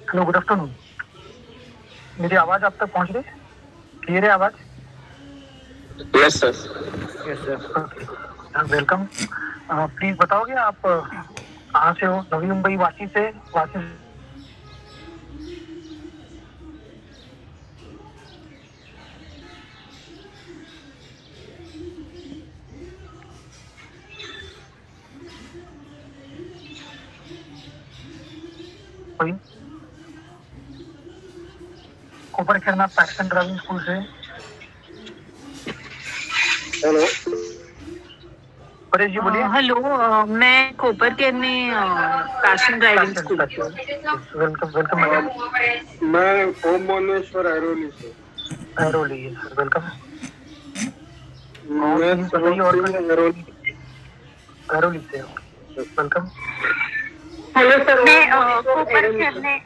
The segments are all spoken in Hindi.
Hello, good afternoon. मेरी आवाज़ आप तक पहुंच रही है? क्लियर है आवाज़? Yes sir. Yes sir, welcome. Please बताओगे आप कहाँ से हो? नवी मुंबई वाशी से। वाशी कोई कोपर खेलना पैशन ड्राइविंग स्कूल से। हेलो। परेश जी बोलिए। हेलो, मैं कोपर के में पैशन ड्राइविंग स्कूल से। Welcome welcome madam. मैं ओम मोनेश्वर ऐरोली से। Airoli, sir welcome. मैं प्लीज बताइए और ऐरोली। ऐरोली से वेलकम। हेलो सर, मैं कोपर करने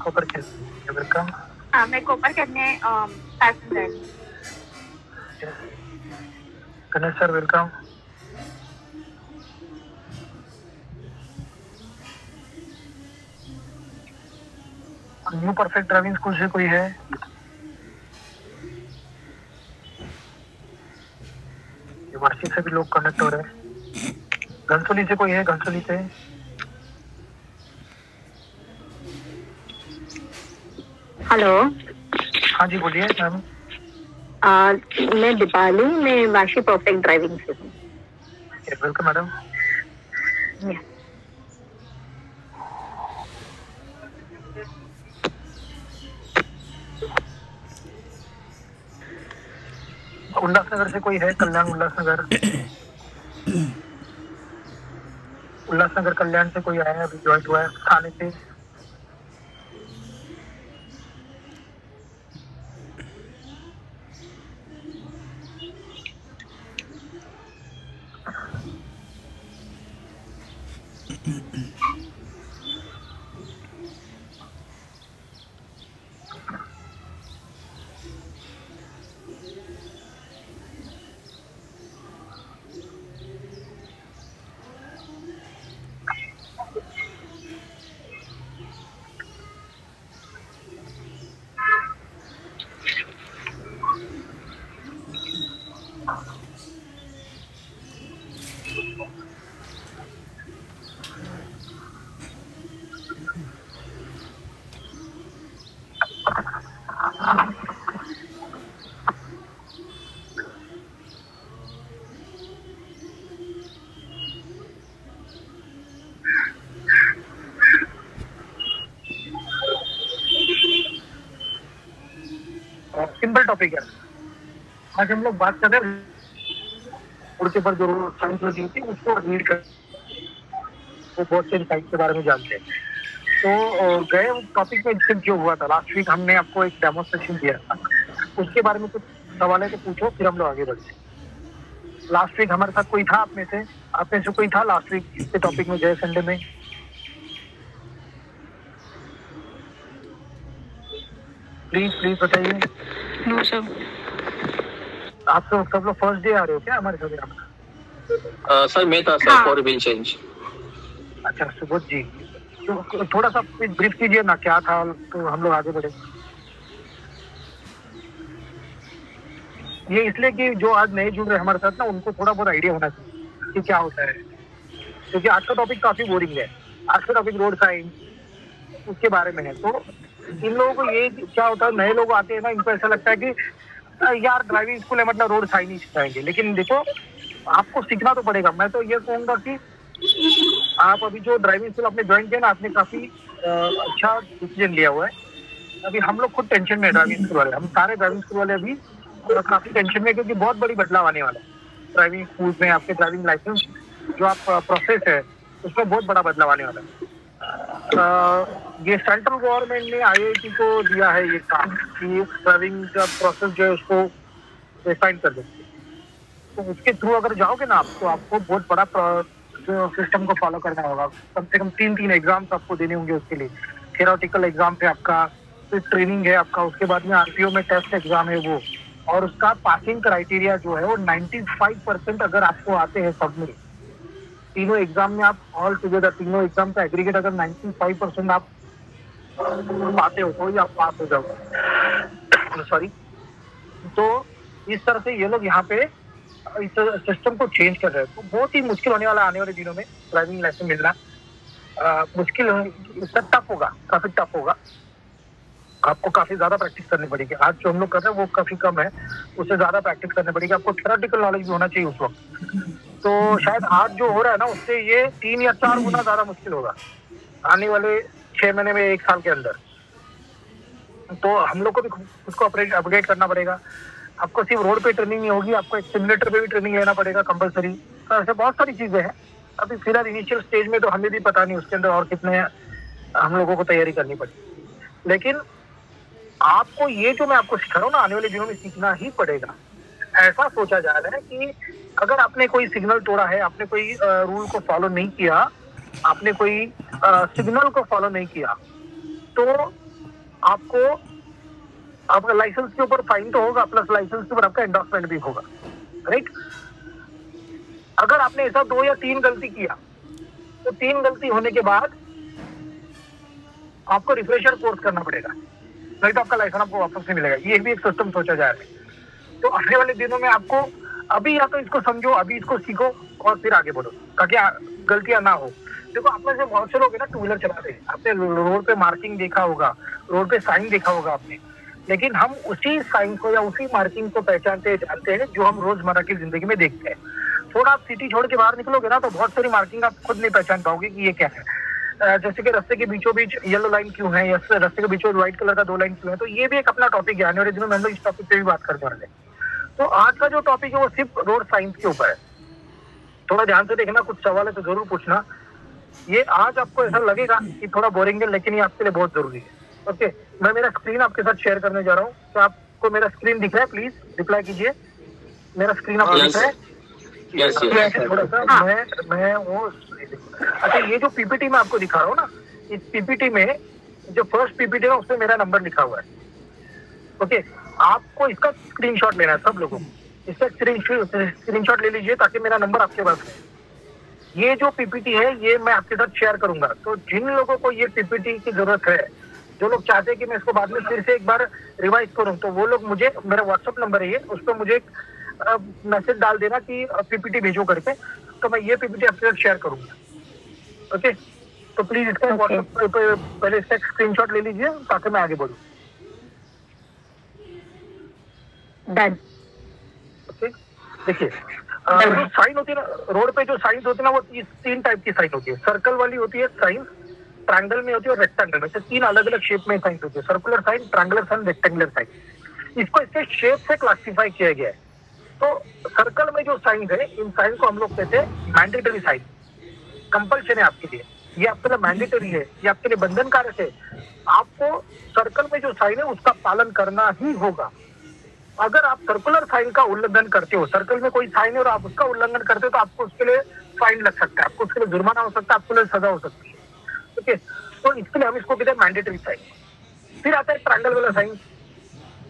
कोपर खेलने वेलकम। मैं कोपर करने passion driving. Ganesh sir welcome. New perfect driving school से कोई है? वाशी से भी लोग कनेक्ट हो रहे हैं। घनसोली से कोई है? घनसोली से। हेलो। हाँ जी बोलिए मैम। मैं दीपाली, मैं वाशी परफेक्ट ड्राइविंग से हूँ। Welcome madam. उल्लासनगर से कोई है? कल्याण उल्लासनगर। उल्लासनगर कल्याण से कोई आया है? अभी ज्वाइन हुआ है थाने से। सिंपल टॉपिक है। आज हम लोग बात कर रहे हैं रोड के पर जो साइंस लगी थी उसको रीड कर, वो बहुत से साइंस के बारे में जानते हैं। तो गए टॉपिक में इससे जो हुआ था लास्ट वीक, हमने आपको एक डेमोन्स्ट्रेशन दिया था, उसके बारे में कुछ सवाल है तो पूछो, फिर हम लोग आगे बढ़ते हैं। लास्ट वीक हमारे साथ कोई था आप में से कोई था लास्ट वीक इसके टॉपिक में गए संडे में? प्लीज बताइए। No sir. आप तो सब लोग फर्स्ट डे आ रहे हो क्या हमारे साथ? सर मैं था सर फॉर व्हील चेंज। अच्छा सुबोध जी, तो थोड़ा सा ब्रीफ कीजिए ना क्या था, तो हम लोग आगे बढ़े। ये इसलिए कि जो आज नए जुड़ रहे हमारे साथ ना, उनको थोड़ा बहुत आइडिया होना चाहिए कि क्या होता है, क्योंकि आज का टॉपिक काफी बोरिंग है। आज का टॉपिक रोड साइंस उसके बारे में है। तो इन लोगों को ये क्या होता है, नए लोग आते हैं ना, इनको ऐसा लगता है कि यार ड्राइविंग स्कूल है मतलब रोड साइंस ही सिखाएंगे। लेकिन देखो, आपको सीखना तो पड़ेगा। मैं तो ये कहूंगा कि आप अभी जो ड्राइविंग स्कूल आपने ज्वाइन किया ना, आपने काफी अच्छा डिसीजन लिया हुआ है। अभी हम लोग खुद टेंशन में है ड्राइविंग स्कूल वाले, हम सारे ड्राइविंग स्कूल वाले अभी काफी टेंशन में, क्योंकि बहुत बड़ी बदलाव आने वाला है ड्राइविंग स्कूल में। आपके ड्राइविंग लाइसेंस जो आप प्रोसेस है उसमें बहुत बड़ा बदलाव आने वाला है। ये सेंट्रल गवर्नमेंट ने आईआईटी को दिया है ये काम कि ड्राइविंग का प्रोसेस जो है उसको डिफाइन कर देते। तो उसके थ्रू अगर जाओगे ना आप, तो आपको बहुत बड़ा जो सिस्टम को फॉलो करना होगा। कम से कम 3 एग्जाम्स आपको देने होंगे उसके लिए। थेरोटिकल एग्जाम है आपका, फिर ट्रेनिंग है आपका, उसके बाद में आरपीओ में टेस्ट एग्जाम है वो, और उसका पासिंग क्राइटेरिया जो है वो 95% अगर आपको आते हैं सब में, तीनों एग्जाम में आप ऑल टुगेदर तीनों एग्जाम का एग्रीगेट अगर 95% आप पाते हो तो या पास हो जाओ सॉरी। तो इस तरह से ये लोग यहाँ पे इस सिस्टम को चेंज कर रहे हैं। तो बहुत ही मुश्किल होने वाला आने वाले दिनों में ड्राइविंग लाइसेंस मिलना। मुश्किल टफ होगा, काफी टफ होगा। आपको काफी ज्यादा प्रैक्टिस करनी पड़ेगी। आज जो हम लोग कर रहे हैं वो काफी कम है, उससे ज्यादा प्रैक्टिस करनी पड़ेगी। आपको थ्योरेटिकल नॉलेज भी होना चाहिए उस वक्त। तो शायद आज जो हो रहा है ना उससे ये 3 या 4 गुना ज्यादा मुश्किल होगा आने वाले 6 महीने में, 1 साल के अंदर। तो हम लोग को भी खुद को अपडेट करना पड़ेगा। आपको सिर्फ रोड पे ट्रेनिंग नहीं होगी, आपको एक सिमुलेटर पे भी ट्रेनिंग लेना पड़ेगा कंपलसरी। तो ऐसे बहुत सारी चीजें हैं। अभी फिलहाल इनिशियल स्टेज में तो हमें भी पता नहीं उसके अंदर और कितने हम लोगों को तैयारी करनी पड़ेगी। लेकिन आपको ये जो मैं आपको सिखा रहा हूँ ना, आने वाले दिनों में सीखना ही पड़ेगा। ऐसा सोचा जा रहा है कि अगर आपने कोई सिग्नल तोड़ा है, आपने कोई रूल को फॉलो नहीं किया, आपने कोई सिग्नल को फॉलो नहीं किया, तो आपको आपका लाइसेंस के ऊपर फाइन तो होगा, प्लस लाइसेंस के ऊपर आपका एंडोर्समेंट भी होगा, राइट। अगर आपने ऐसा 2 या 3 गलती किया तो 3 गलती होने के बाद आपको रिफ्रेशर कोर्स करना पड़ेगा, नहीं तो आपका लाइसेंस आपको वापस नहीं मिलेगा। ये भी एक सिस्टम सोचा जा रहा है। तो आने वाले दिनों में आपको अभी या तो इसको समझो, अभी इसको सीखो और फिर आगे बढ़ो ताकि गलतियां ना हो। देखो आप में से बहुत से लोग है ना टू व्हीलर चलाते हैं, आपने रोड पे मार्किंग देखा होगा, रोड पे साइन देखा होगा आपने, लेकिन हम उसी साइन को या उसी मार्किंग को पहचानते जानते हैं जो हम रोजमर्रा की जिंदगी में देखते हैं। थोड़ा आप सिटी छोड़ के बाहर निकलोगे ना तो बहुत सारी मार्किंग आप खुद नहीं पहचान पाओगे कि ये क्या है। जैसे कि रास्ते के बीचों बीच येलो लाइन क्यों है, या रास्ते के बीचों व्हाइट कलर का 2 लाइन क्यों है। तो ये भी एक अपना टॉपिक है, आने वाले दिनों में हम लोग इस टॉपिक पे भी बात करने वाले हैं। तो आज का जो टॉपिक है वो सिर्फ रोड साइंस के ऊपर है। थोड़ा ध्यान से देखना, कुछ सवाल है तो जरूर पूछना। ये आज आपको ऐसा लगेगा कि थोड़ा बोरिंग है, लेकिन ये आपके लिए बहुत जरूरी है। ओके, मैं मेरा स्क्रीन आपके साथ शेयर करने जा रहा हूँ। तो आपको मेरा स्क्रीन दिख रहा है? प्लीज रिप्लाई कीजिए। मेरा स्क्रीन आपको दिख रहा है? थोड़ा सा मैं वो अच्छा, ये जो पीपीटी में आपको दिखा रहा हूँ ना, इस पीपीटी में जो फर्स्ट पीपीटी है उसमें मेरा नंबर लिखा हुआ है। ओके, आपको इसका स्क्रीनशॉट लेना है, सब लोगों को इसका स्क्रीनशॉट ले लीजिए ताकि मेरा नंबर आपके पास है। ये जो पीपीटी है ये मैं आपके साथ शेयर करूंगा। तो जिन लोगों को ये पीपीटी की जरूरत है, जो लोग चाहते हैं कि मैं इसको बाद में फिर से एक बार रिवाइज करूं, तो वो लोग मुझे, मेरा व्हाट्सएप नंबर है ये, उस पर मुझे मैसेज डाल देना कि पीपीटी भेजो करके, तो मैं ये पीपीटी आपके साथ शेयर करूंगा। ओके, तो प्लीज इसका व्हाट्सएप पर पहले इसका स्क्रीनशॉट ले लीजिए ताकि मैं आगे बढ़ूं। डन। ओके, देखिए जो साइन होती है ना रोड पे, जो साइन होती है ना वो 3 टाइप की साइन होती है। सर्कल वाली होती है साइन, ट्रायंगल में होती है और रेक्टेंगल में। 3 अलग अलग शेप में साइन होती है, circular sign, triangular sign, rectangular sign. इसको इसके शेप से क्लासिफाई किया गया है। तो सर्कल में जो साइन है, इन साइन को हम लोग कहते हैं मैंडेटरी साइन, कंपल्शन है आपके लिए, ये आपके लिए मैंडेटरी है, ये आपके लिए बंधनकारक है। आपको सर्कल में जो साइन है उसका पालन करना ही होगा। अगर आप सर्कुलर साइन का उल्लंघन करते हो, सर्कल में कोई साइन है और आप उसका उल्लंघन करते हो, तो आपको उसके लिए फाइन लग सकता है, आपको उसके लिए जुर्माना हो सकता है, आपके लिए सजा हो सकती है। ठीक है, तो इसके लिए हम इसको कहते हैं मैंडेटरी साइन। फिर आता है ट्रायंगल वाला साइन।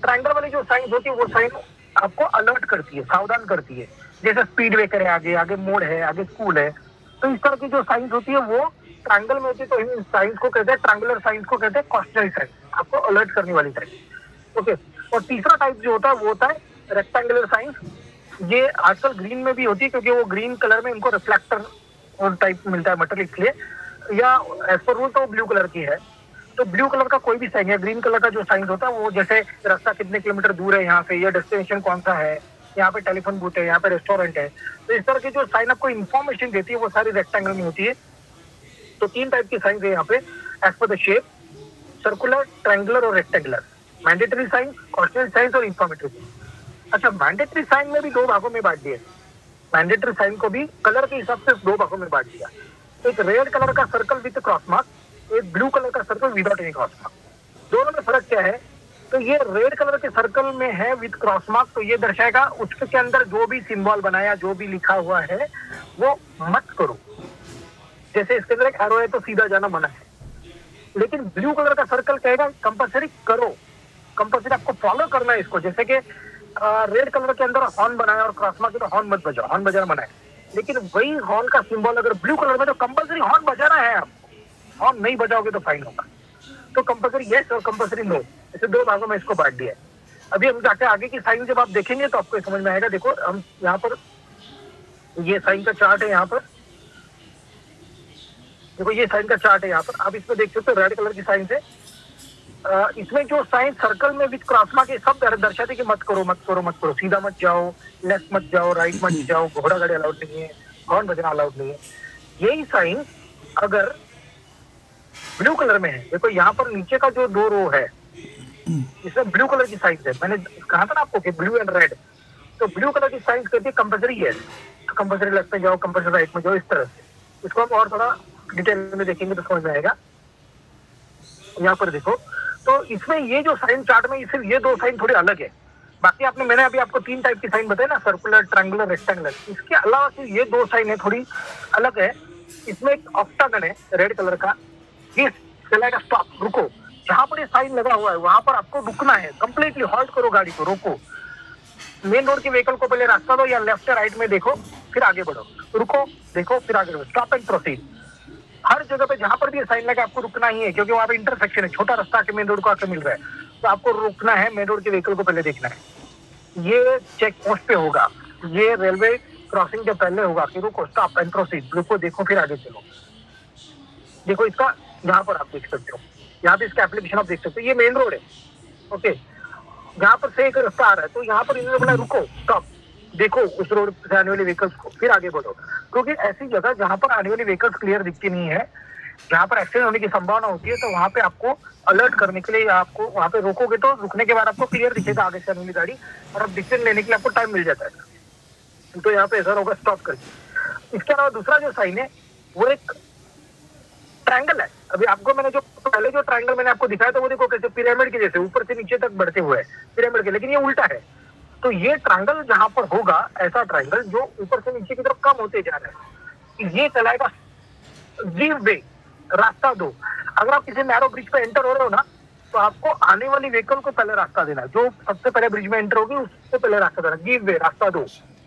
ट्रायंगल वाली जो साइन होती है वो साइन आपको अलर्ट करती है, सावधान करती है। जैसे स्पीड ब्रेकर है, आगे आगे मोड़ है, आगे स्कूल है, तो इस तरह की जो साइंस होती है वो ट्रायंगल में होती है। तो इन साइंस को कहते हैं, ट्रायंगुलर साइंस को कहते हैं कॉशनरी साइन, आपको अलर्ट करने वाली साइन। ओके, और तीसरा टाइप जो होता है वो होता है रेक्टेंगुलर साइंस। ये आजकल ग्रीन में भी होती है क्योंकि वो ग्रीन कलर में इनको रिफ्लेक्टर और टाइप मिलता है मटेरियल, इसलिए, या एज पर रूल तो ब्लू कलर की है। तो ब्लू कलर का कोई भी साइन है, ग्रीन कलर का जो साइन होता है वो जैसे रास्ता कितने किलोमीटर दूर है यहाँ से, या डेस्टिनेशन कौन सा है, यहाँ पे टेलीफोन बूथ है, यहाँ पे रेस्टोरेंट है, तो इस तरह की जो साइन आपको इन्फॉर्मेशन देती है वो सारी रेक्टेंगल में होती है। तो 3 टाइप की साइन है यहाँ पे as per the shape, circular, triangular और rectangular. Mandatory sign, cautionary sign और इंफॉर्मेटरी साइन। अच्छा, मैंडेटरी साइन में भी 2 भागों में बांट दिए। मैंडेटरी साइन को भी कलर के हिसाब से 2 भागों में बांट दिया। एक रेड कलर का सर्कल विद क्रॉस मार्क, एक ब्लू कलर का circle without any cross mark. दोनों में फर्क क्या है? तो ये रेड कलर के सर्कल में है विद क्रॉस मार्क, तो ये दर्शाएगा उसके अंदर जो भी सिंबल बनाया, जो भी लिखा हुआ है वो मत करो। जैसे इसके अंदर एक एरो है तो सीधा जाना मना है। लेकिन ब्लू कलर का सर्कल कहेगा कंपल्सरी करो, कंपल्सरी आपको फॉलो करना है इसको। जैसे कि रेड कलर के अंदर हॉर्न बनाया और क्रॉस मार्क, तो हॉर्न मत बजाओ, हॉर्न बजाना मना है। लेकिन वही हॉर्न का सिंबल अगर ब्लू कलर में, तो कंपल्सरी हॉर्न बजाना है आपको, हॉर्न नहीं बजाओगे तो फाइन होगा। तो कंपल्सरी यस और कंपल्सरी नो, ऐसे दो भागों में इसको बांट दिया है। अभी हम जाके आगे की साइन जब आप देखेंगे तो आपको समझ में आएगा। देखो हम यहाँ पर ये साइन का चार्ट है, यहाँ पर देखो ये साइन का चार्ट है, यहाँ पर आप इसमें देख सकते हो रेड कलर की साइन है। इसमें जो साइन सर्कल में विद क्रॉस मार्क, ये सब दर्शाते कि मत करो मत करो मत करो, सीधा मत जाओ, लेफ्ट मत जाओ, राइट मत जाओ, घोड़ा गाड़ी अलाउड नहीं है, हॉर्न बजना अलाउड नहीं है। यही साइन अगर ब्लू कलर में है, देखो यहाँ पर नीचे का जो दो रो है इसमें ब्लू कलर की साइन है। मैंने कहा था ना आपको कि ब्लू एंड रेड, तो ब्लू कलर की साइन कहती है कंपल्सरी है, तो कंपल्सरी लेफ्ट में जाओ, कंपल्सरी राइट में जाओ, इस तरह से। इसको हम और थोड़ा डिटेल में देखेंगे तो समझ में आएगा। यहाँ पर देखो तो इसमें ये जो साइन चार्ट में सिर्फ ये दो साइन थोड़े अलग है। बाकी मैंने अभी आपको 3 टाइप की साइन बताई ना, सर्कुलर, ट्रायंगुलर, रेक्टेंगुलर। इसके अलावा सिर्फ ये दो साइन है थोड़ी अलग है। इसमें एक ऑक्टागन है रेड कलर का, ये कहलाएगा स्टॉप, रुको। जहां पर ये साइन लगा हुआ है वहां पर आपको रुकना है, कंप्लीटली हॉल्ट करो गाड़ी को, रोको। मेन रोड के व्हीकल को पहले रास्ता दो, या लेफ्ट या राइट में देखो फिर आगे बढ़ो, रुको, देखो फिर आगे बढ़ो, स्टॉप एंड प्रोसीड। हर जगह पे जहां पर भी साइन लगा आपको रुकना ही है, क्योंकि वहां पे इंटरसेक्शन है, छोटा रास्ता आके मेन रोड को आके मिल रहा है, तो आपको रुकना है, मेन रोड के व्हीकल को पहले देखना है। ये चेक पोस्ट पे होगा, ये रेलवे क्रॉसिंग के पहले होगा कि रुको, स्टॉप एंड प्रोसीड, रुको, देखो फिर आगे चलो। देखो इसका यहाँ पर आप देख सकते हो, यहाँ पे इसका एप्लीकेशन आप देख सकते हो, ये मेन रोड है, ओके। यहाँ पर से एक रास्ता आ रहा है, तो यहाँ पर इन्होंने बोला रुको, स्टॉप, देखो उस रोड से आने वाले व्हीकल्स को, फिर आगे बढ़ो। क्योंकि ऐसी जगह जहां पर आने वाली व्हीकल्स क्लियर दिखती नहीं है, जहां पर एक्सीडेंट होने की संभावना होती है, तो वहां पे आपको अलर्ट करने के लिए आपको वहां पे रोकोगे तो रुकने के बाद आपको क्लियर दिखेगा आगे से आने वाली गाड़ी, और अब डिसीजन लेने के लिए आपको टाइम मिल जाता है। तो यहाँ पे ऐसा होगा, स्टॉप करके। इसके अलावा दूसरा जो साइन है वो एक ट्रायंगल है। अभी आपको मैंने जो पहले जो ट्रायंगल मैंने आपको दिखाया था वो देखो कैसे पिरामिड के जैसे ऊपर से नीचे तक बढ़ते हुए है, पिरामिड के, लेकिन ये उल्टा है। तो ये ट्रायंगल जहां पर होगा, ऐसा ट्रायंगल जो ऊपर से नीचे की तरफ कम होते जा रहा है, ये कहलाएगा गिव वे, रास्ता दो। अगर आप किसी नैरो ब्रिज पे एंटर हो रहे हो ना, तो आपको आने वाली व्हीकल को पहले रास्ता देना, जो सबसे पहले ब्रिज में एंटर होगी उसको पहले रास्ता देना, गिव वे, रास्ता दो,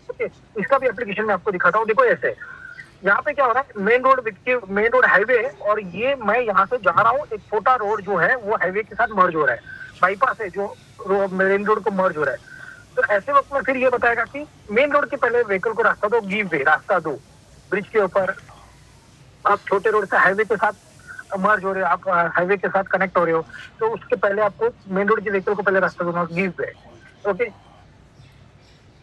ओके। इसका भी एप्लीकेशन मैं आपको दिखाता हूँ। देखो ऐसे यहाँ पे क्या हो रहा है, मेन रोड हाईवे है, और ये मैं यहाँ से जा रहा हूँ, एक छोटा रोड जो है वो हाईवे के साथ मर्ज हो रहा है, बाईपास है जो मेन रोड को मर्ज हो रहा है। तो ऐसे वक्त में फिर ये बताएगा कि मेन रोड के पहले व्हीकल को रास्ता दो, गिव वे, रास्ता दो। ब्रिज के ऊपर आप छोटे रोड से हाईवे के साथ मर्ज हो रहे हो, आप हाईवे के साथ कनेक्ट हो रहे हो, तो उसके पहले आपको मेन रोड के व्हीकल को पहले रास्ता दो, गिव वे, ओके।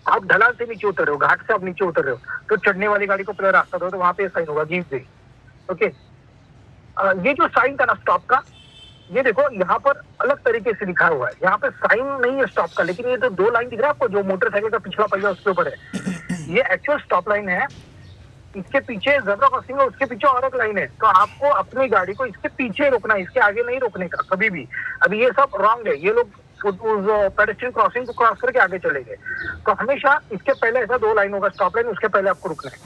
आप ढलान से नीचे उतर रहे हो, घाट से आप नीचे उतर रहे हो, तो चढ़ने वाली गाड़ी को पहले रास्ता दो, तो वहां पे साइन होगा, गिव वे, ओके। ये जो साइन था ना स्टॉप का, ये देखो यहाँ पर अलग तरीके से लिखा हुआ है, यहाँ पे साइन नहीं है स्टॉप का, लेकिन ये तो दो लाइन दिख रहा है आपको, जो मोटरसाइकिल का पिछला पहिया उसके ऊपर है, ये एक्चुअल स्टॉप लाइन है। इसके पीछे जेब्रा क्रॉसिंग है, उसके पीछे और एक लाइन है, तो आपको अपनी गाड़ी को इसके पीछे रोकना है, इसके आगे नहीं रोकने का कभी भी। अभी ये सब रॉन्ग है, ये लोग उस पेडेस्ट्रियन क्रॉसिंग को क्रॉस करके आगे चले गए, तो हमेशा इसके पहले ऐसा दो लाइन होगा, स्टॉप लाइन, उसके पहले आपको रुकना है।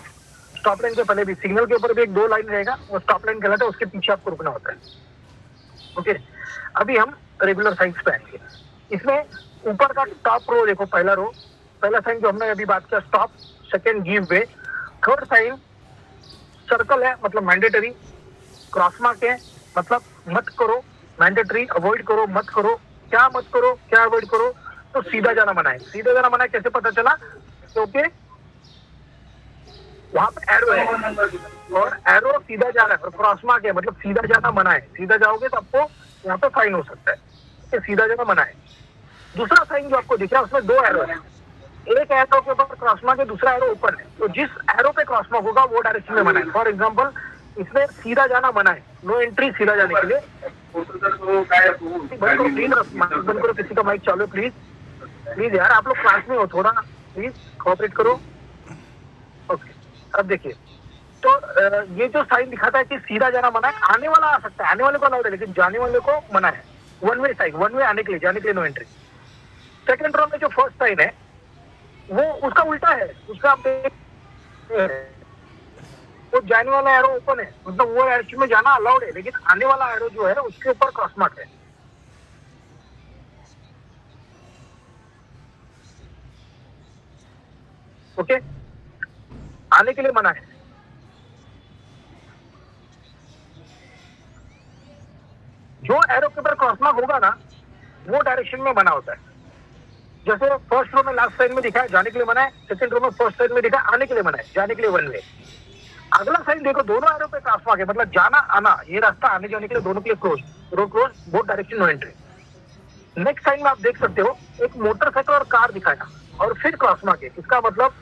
स्टॉप लाइन के पहले भी सिग्नल के ऊपर भी एक दो लाइन रहेगा, वो स्टॉप लाइन कहलाता है, उसके पीछे आपको रुकना होता है, ओके। अभी हम रेगुलर साइंस पे आएंगे। इसमें ऊपर का टॉप रो देखो, पहला रो, पहला साइन जो हमने अभी बात किया stop, second give way, third sign circle है मतलब मैंडेटरी, क्रॉस मार्क है मतलब मत करो, मैंडेटरी, अवॉइड करो, मत करो, क्या मत करो, क्या अवॉइड करो, तो सीधा जाना मना है। सीधा जाना मना है कैसे पता चला, क्योंकि वहां पे एरो है और एरो सीधा जा रहा है, और क्रॉस मार्क है मतलब सीधा जाना मना है। सीधा जाओगे तो आपको यहाँ पे फाइन हो सकता है, तो सीधा जाना मना है। दूसरा साइन जो आपको दिख रहा है उसमें दो एरो है, एक एरो के ऊपर क्रॉस मार्क है, दूसरा एरो ऊपर है, तो जिस एरो पे क्रॉस मार्क होगा वो डायरेक्शन में मना है। फॉर एग्जाम्पल इसमें सीधा जाना मना है, नो एंट्री सीधा जाने के लिए। बंद करो, किसी का माइक चालू है प्लीज, प्लीज यार, आप लोग क्लास में हो, थोड़ा प्लीज कोऑपरेट करो, ओके। अब देखिए, तो ये जो साइन दिखाता है कि सीधा जाना मना है, आने वाला आ सकता है, आने वाले को अलाउड है, लेकिन जाने वाले को मना है। One way sign, one way आने के लिए, जाने के लिए नो एंट्री। सेकंड रो में जो फर्स्ट साइन है वो उसका उल्टा है, उसका आप वो जाने वाला एरो ओपन है, मतलब वो एरो में जाना अलाउड है, लेकिन आने वाला एरो जो है उसके ऊपर क्रॉस मार्क है, ओके। आने के लिए मना है। जो एरो के ऊपर क्रॉस मार्क होगा ना वो डायरेक्शन में बना होता है। जैसे फर्स्ट रो में लास्ट साइड में दिखा है जाने के लिए मना है, सेकंड रो में फर्स्ट साइड में दिखा है आने के लिए मना है, जाने के लिए वन वे। अगला साइड देखो दोनों एरो पे क्रॉस मार्क है, मतलब जाना आना, ये रास्ता आने जाने के लिए दोनों के लिए close, road close, both direction no entry. Next side में आप देख सकते हो एक मोटरसाइकिल और कार दिखाया और फिर क्रॉस मार्क है। इसका मतलब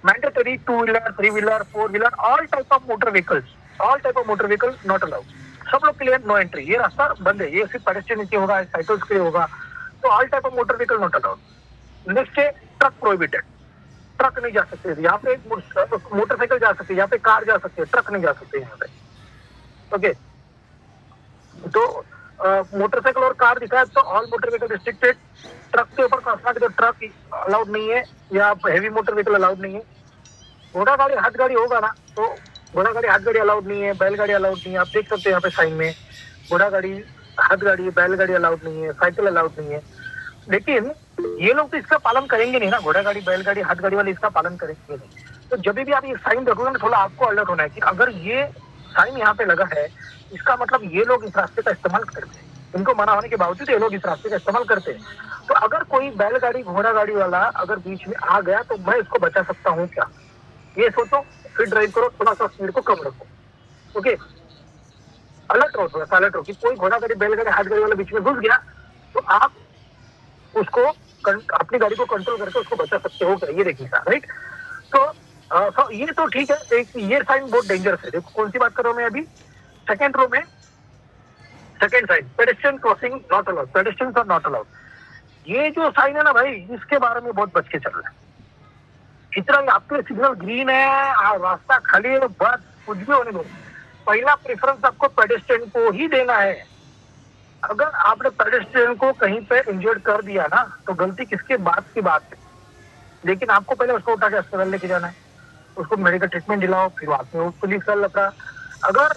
mandatory 2 wheeler 3 wheeler 4 wheeler all type of motor vehicles not allowed, सब लोग के लिए नो एंट्री, ये रास्ता बंद है, ये सिर्फ पेडेस्ट्रियन के होगा, साइकिल्स के लिए होगा, तो all type of motor vehicle not allowed. Next है ट्रक प्रोहिबिटेड, ट्रक नहीं जा सकते यहाँ पे, मोटरसाइकिल जा सकते, यहाँ पे कार जा सकते, ट्रक नहीं जा सकते यहाँ पे। ओके, तो मोटरसाइकिल और कार दिखा है तो all motor vehicle restricted. Truck के ऊपर क्रॉस मार्क, तो ट्रक अलाउड नहीं है या हेवी मोटर व्हीकल अलाउड नहीं है। घोड़ा गाड़ी हाथ गाड़ी होगा ना तो घोड़ा गाड़ी हाथ गाड़ी अलाउड नहीं है, बैलगाड़ी अलाउड नहीं है, आप देख सकते हैं यहाँ पे साइन में, घोड़ा गाड़ी हाथ गाड़ी बैलगाड़ी अलाउड नहीं है, साइकिल अलाउड नहीं है। लेकिन ये लोग तो इसका पालन करेंगे नहीं ना, घोड़ा गाड़ी बैलगाड़ी हाथ गाड़ी वाले इसका पालन करेंगे नहीं। तो जब भी आप ये साइन रखोगे ना थोड़ा आपको अलर्ट होना है कि अगर ये साइन यहाँ पे लगा है इसका मतलब ये लोग इस रास्ते का इस्तेमाल करते हैं, इनको मना होने के बावजूद ये लोग इस रास्ते का इस्तेमाल करते हैं। तो अगर कोई बैलगाड़ी घोड़ा गाड़ी वाला अगर बीच में आ गया तो मैं इसको बचा सकता हूँ क्या, ये सोचो, फिर ड्राइव करो, थोड़ा सा स्पीड को कम रखो। ओके, अलर्ट रहो, थोड़ा सा अलर्ट रहो कि कोई घोड़ा गाड़ी बैलगाड़ी हाथ गाड़ी वाला बीच में घुस गया तो आप उसको अपनी गाड़ी को कंट्रोल करके उसको बचा सकते हो क्या, ये देखिए राइट। तो ये तो ठीक है, एक ये साइन बहुत डेंजरस है। देखो कौन सी बात कर रहा हूँ मैं अभी, सेकेंड रो में second sign pedestrian crossing not allowed, pedestrians are not allowed. ये जो साइन है ना भाई, इसके बारे में बहुत बच के चल रहा है। इतना आपके सिग्नल ग्रीन है, रास्ता खाली है, बस कुछ भी होने दो, पहला प्रेफरेंस आपको पेडेस्ट्रियन को ही देना है। अगर आपने पेडेस्ट्रियन को कहीं पे इंजर्ड कर दिया ना तो गलती किसके बात की बात है, लेकिन आपको पहले उसको उठा के अस्पताल लेके जाना है, उसको मेडिकल ट्रीटमेंट दिलाओ, फिर बाद में पुलिस का लफड़ा। अगर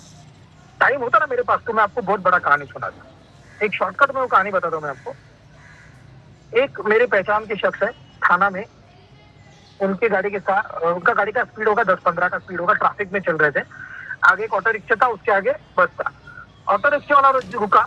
टाइम होता ना मेरे पास तो मैं आपको बहुत बड़ा कहानी सुनाता। एक शॉर्टकट में वो कहानी बताता हूँ मैं आपको। एक मेरे पहचान के शख्स है थाना में, उनके गाड़ी के साथ, उनका गाड़ी का स्पीड होगा 10-15 का स्पीड होगा, ट्रैफिक में चल रहे थे, आगे एक ऑटो रिक्शा था, उसके आगे बस था। ऑटो रिक्शा वाला रुका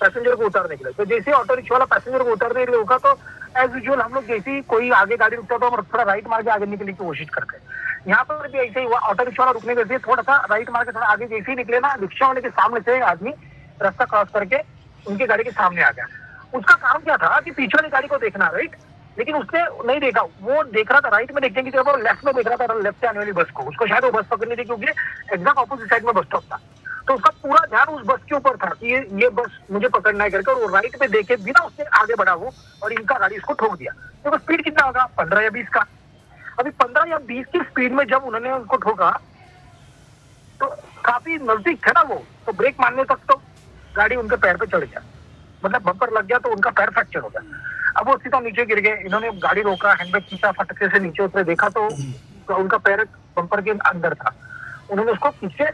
पैसेंजर को उतारने के लिए, तो जैसे ऑटो रिक्शा वाला पैसेंजर को उतारने के लिए रुका तो एज यूजुअल हम लोग जैसे ही कोई आगे गाड़ी रुकता तो हम थोड़ा राइट मार के आगे निकलने की कोशिश करते हैं। यहाँ पर भी ऐसे ही हुआ, ऑटो रिक्शा वाला रुकने के लिए थोड़ा सा राइट मार के थोड़ा आगे जैसे ही निकले ना, रिक्शा वाले के सामने से आदमी रास्ता क्रॉस करके उनकी गाड़ी के सामने आ गया। उसका काम क्या था कि पीछे वाली गाड़ी को देखना, राइट, लेकिन उसने नहीं देखा, वो देख रहा था राइट में देखने की जगह वो लेफ्ट में देख रहा था, लेफ्ट से आने वाली बस को। उसको शायद वो बस पकड़नी थी क्योंकि एग्जैक्ट ऑपोजिट साइड में बस स्टॉप था, तो उसका पूरा ध्यान उस बस के ऊपर था कि ये बस मुझे पकड़ना है करके, और वो राइट में देखे बिना उसने आगे बढ़ा वो, और इनका गाड़ी इसको ठोक दिया। तो स्पीड कितना होगा, 15 या 20 का। अभी 15 या 20 की स्पीड में जब उन्होंने उनको ठोका तो काफी नजदीक था ना वो, तो ब्रेक मारने तक तो गाड़ी उनके पैर पे चढ़ गया, मतलब बम्पर लग गया तो उनका पैर फ्रैक्चर हो गया। अब वो सीधा नीचे गिर गए, इन्होंने गाड़ी रोका, हैंडब्रेक खींचा, फटके से नीचे उतरे, देखा तो उनका पैर बम्पर के अंदर था। उन्होंने उसको पीछे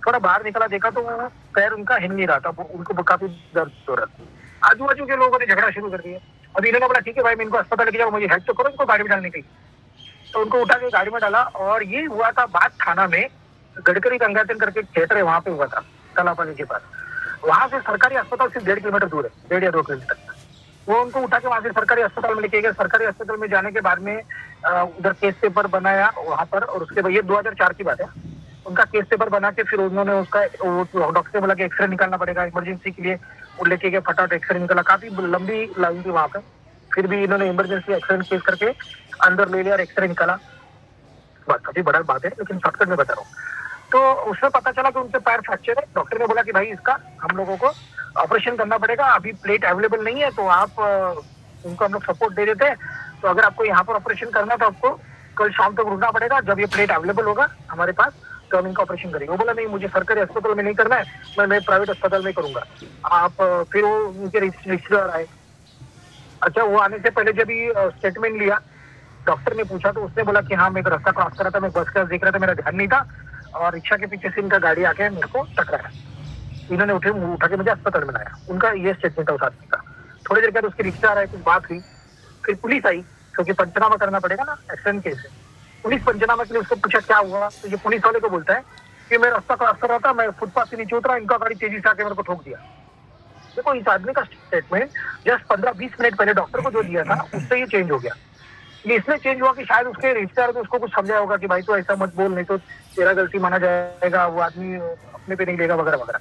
थोड़ा बाहर निकला, देखा तो वो पैर उनका हिल नहीं रहा था, उनको काफी दर्द हो रहा था। आजू बाजू के लोगों ने झगड़ा शुरू कर दिया। अभी इन्होंने बोला ठीक है भाई मैं इनको अस्पताल लेके जाऊँ, मुझे हेल्प तो करो, इनको गाड़ी में डालने की। तो उनको उठा के गाड़ी में डाला, और ये हुआ था बात थाना में, गडकरी गंगाचन करके थिएटर है वहां पे हुआ था कलापानी के पास। वहां से सरकारी अस्पताल सिर्फ 1.5 किलोमीटर दूर है, 1.5 या 2 किलोमीटर। वो उनको उठा के वहां से सरकारी अस्पताल में लेके गए। सरकारी अस्पताल में जाने के बाद में उधर केस पेपर बनाया वहां पर, और उसके बाद ये 2004 की बात है, उनका केस पेपर बना के फिर उन्होंने उसका डॉक्टर से बोला कि एक्सरे निकालना पड़ेगा इमरजेंसी के लिए, वो लेके गए, फटाफट एक्सरे निकाला। काफी लंबी लाइन थी वहां पे, फिर भी इन्होंने इमरजेंसी एक्सरे केस करके अंदर ले लिया और एक्सरे निकाला। बस काफी बड़ा बात है, लेकिन शॉर्टकट में बता रहा हूँ। तो उसमें पता चला कि उनके पैर फ्रैक्चर है। डॉक्टर ने बोला कि भाई इसका हम लोगों को ऑपरेशन करना पड़ेगा, अभी प्लेट अवेलेबल नहीं है, तो आप उनको हम लोग सपोर्ट दे देते हैं, तो अगर आपको यहाँ पर ऑपरेशन करना तो आपको कल शाम तक रुकना पड़ेगा, जब ये प्लेट अवेलेबल होगा हमारे पास तो हम इनका ऑपरेशन करेंगे। वो बोला नहीं मुझे सरकारी अस्पताल में नहीं करना है, मैं प्राइवेट अस्पताल में करूंगा आप। फिर वो उनके रिश्तेदार आए। अच्छा, वो आने से पहले जब ये स्टेटमेंट लिया, डॉक्टर ने पूछा तो उसने बोला कि हाँ मैं एक रास्ता क्रॉस कर रहा था, मैं बस का देख रहा था, मेरा ध्यान नहीं था, और रिक्शा के पीछे से इनका गाड़ी आके मेरे को टकराया, इन्होंने उठा के मुझे अस्पताल में लाया। उनका ये स्टेटमेंट था उस आदमी का। थोड़ी देर बाद उसके रिश्तेदार आए, कुछ बात हुई, फिर पुलिस आई क्योंकि पंचनामा करना पड़ेगा ना एक्सीडेंट केस है। पुलिस पंचनामा के लिए उसको पूछा क्या हुआ, तो ये पुलिस वाले को बोलता है कि मैं रास्ता क्रॉस कर रहा था, मैं फुटपाथ से नीचे उतरा, इनका गाड़ी तेजी से आके मेरे को ठोक दिया। देखो इस आदमी का स्टेटमेंट जस्ट 15-20 मिनट पहले डॉक्टर को जो दिया था उससे ये चेंज हो गया। ये इसलिए चेंज हुआ कि शायद उसके रिश्तेदार ने उसको कुछ समझाया होगा कि भाई तो ऐसा मत बोल, नहीं तो तेरा गलती माना जाएगा, वो आदमी अपने पे नहीं लेगा वगैरह वगैरह।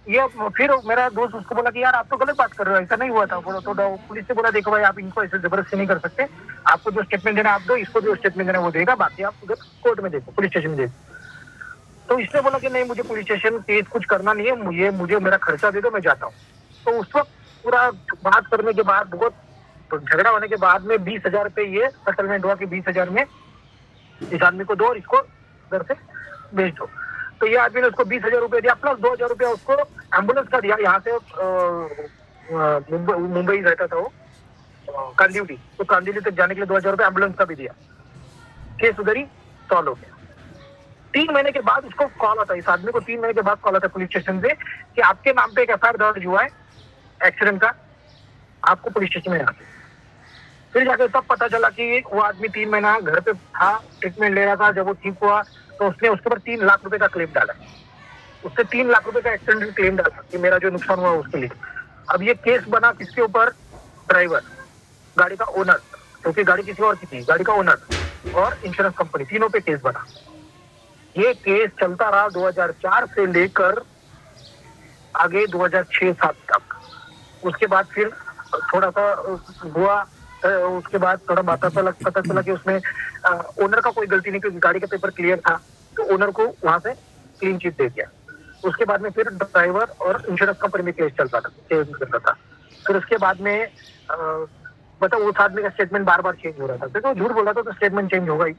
ये फिर मेरा दोस्त उसको बोला कि यार आप तो गलत बात कर रहे हो, ऐसा नहीं हुआ था। बोला तो पुलिस से बोला देखो भाई आप इनको ऐसे जबरदस्ती नहीं कर सकते, आपको जो स्टेटमेंट देना आप दो, इसको जो स्टेटमेंट देना वो देगा, बाकी आप उधर कोर्ट में देखो, पुलिस स्टेशन में देखो। तो इसने बोला कि नहीं मुझे पुलिस स्टेशन केस कुछ करना नहीं है, मुझे मेरा खर्चा दे दो, मैं जाता हूँ। तो उस वक्त पूरा बात करने के बाद, बहुत झगड़ा होने के बाद में 20,000 रुपये ये सेटलमेंट हुआ कि 20,000 में इस आदमी को दो और इसको घर से भेज दो। तो ये आदमी ने उसको 20,000 रुपये दिया, प्लस 2,000 रुपया उसको एम्बुलेंस का दिया। यहाँ से मुंबई रहता था वो, कांदिवली, तो कांदिवली तक जाने के लिए 2,000 रुपये एम्बुलेंस का भी दिया। केस उधर ही सॉल्व हो गया। 3 महीने के बाद उसको कॉल आता है, इस आदमी को 3 महीने के बाद कॉल आता है पुलिस स्टेशन से कि आपके नाम पे एक FIR दर्ज हुआ है एक्सीडेंट का, आपको पुलिस स्टेशन में आना। फिर जाके तब पता चला कि वो आदमी 3 महीना घर पे था, ट्रीटमेंट ले रहा था। जब वो ठीक हुआ तो उसने उसके ऊपर 3 लाख रुपए का क्लेम डाला। उससे 3 लाख रुपए का एक्सीडेंट क्लेम डाला कि मेरा जो नुकसान हुआ उसके लिए। अब ये केस बना किसके ऊपर? ड्राइवर, गाड़ी का ओनर, क्योंकि गाड़ी किसी और की थी, गाड़ी का ओनर और इंश्योरेंस कंपनी, तीनों पे केस बना। ये केस चलता रहा 2004 से लेकर आगे 2006-07 तक। उसके बाद फिर थोड़ा सा हुआ, उसके बाद थोड़ा पता चला कि उसमें ओनर का कोई गलती नहीं, क्योंकि गाड़ी का पेपर क्लियर था, तो ओनर को वहां से क्लीन चिट दे दिया। उसके बाद में फिर ड्राइवर और इंश्योरेंस कंपनी में केस चलता था। फिर उसके बाद में मतलब उस आदमी का स्टेटमेंट बार बार चेंज हो रहा था, तो झूठ बोल रहा था तो स्टेटमेंट चेंज होगा ही।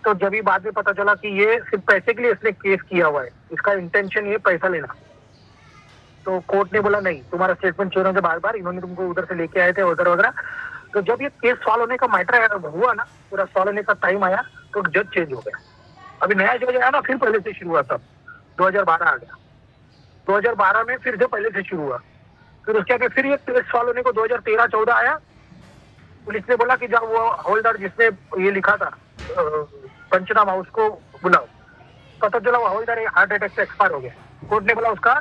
तो जब ही बाद में पता चला कि ये सिर्फ पैसे के लिए इसने केस किया हुआ है, इसका इंटेंशन ये पैसा लेना, तो कोर्ट ने बोला नहीं तुम्हारा स्टेटमेंट चोरों से बार बार इन्होंने तुमको उधर से लेके आए थे वगैरह वगैरह। तो जब ये केस सॉल्व होने का मैटर हुआ ना, पूरा सॉल्व होने का टाइम आया, तो जज चेंज हो गया। अभी नया जज आया ना, फिर पहले से शुरू हुआ सब। 2012 आ गया, 2012 में फिर से पहले से शुरू हुआ। फिर उसके आगे फिर ये केस सॉल्व होने को 2013-14 आया। पुलिस ने बोला कि जब वो हवलदार जिसने ये लिखा था पंचनामा, उसको बुलाओ। पता चला वो हवलदार हार्ट अटैक से एक्सपायर हो गया। कोर्ट ने बोला उसका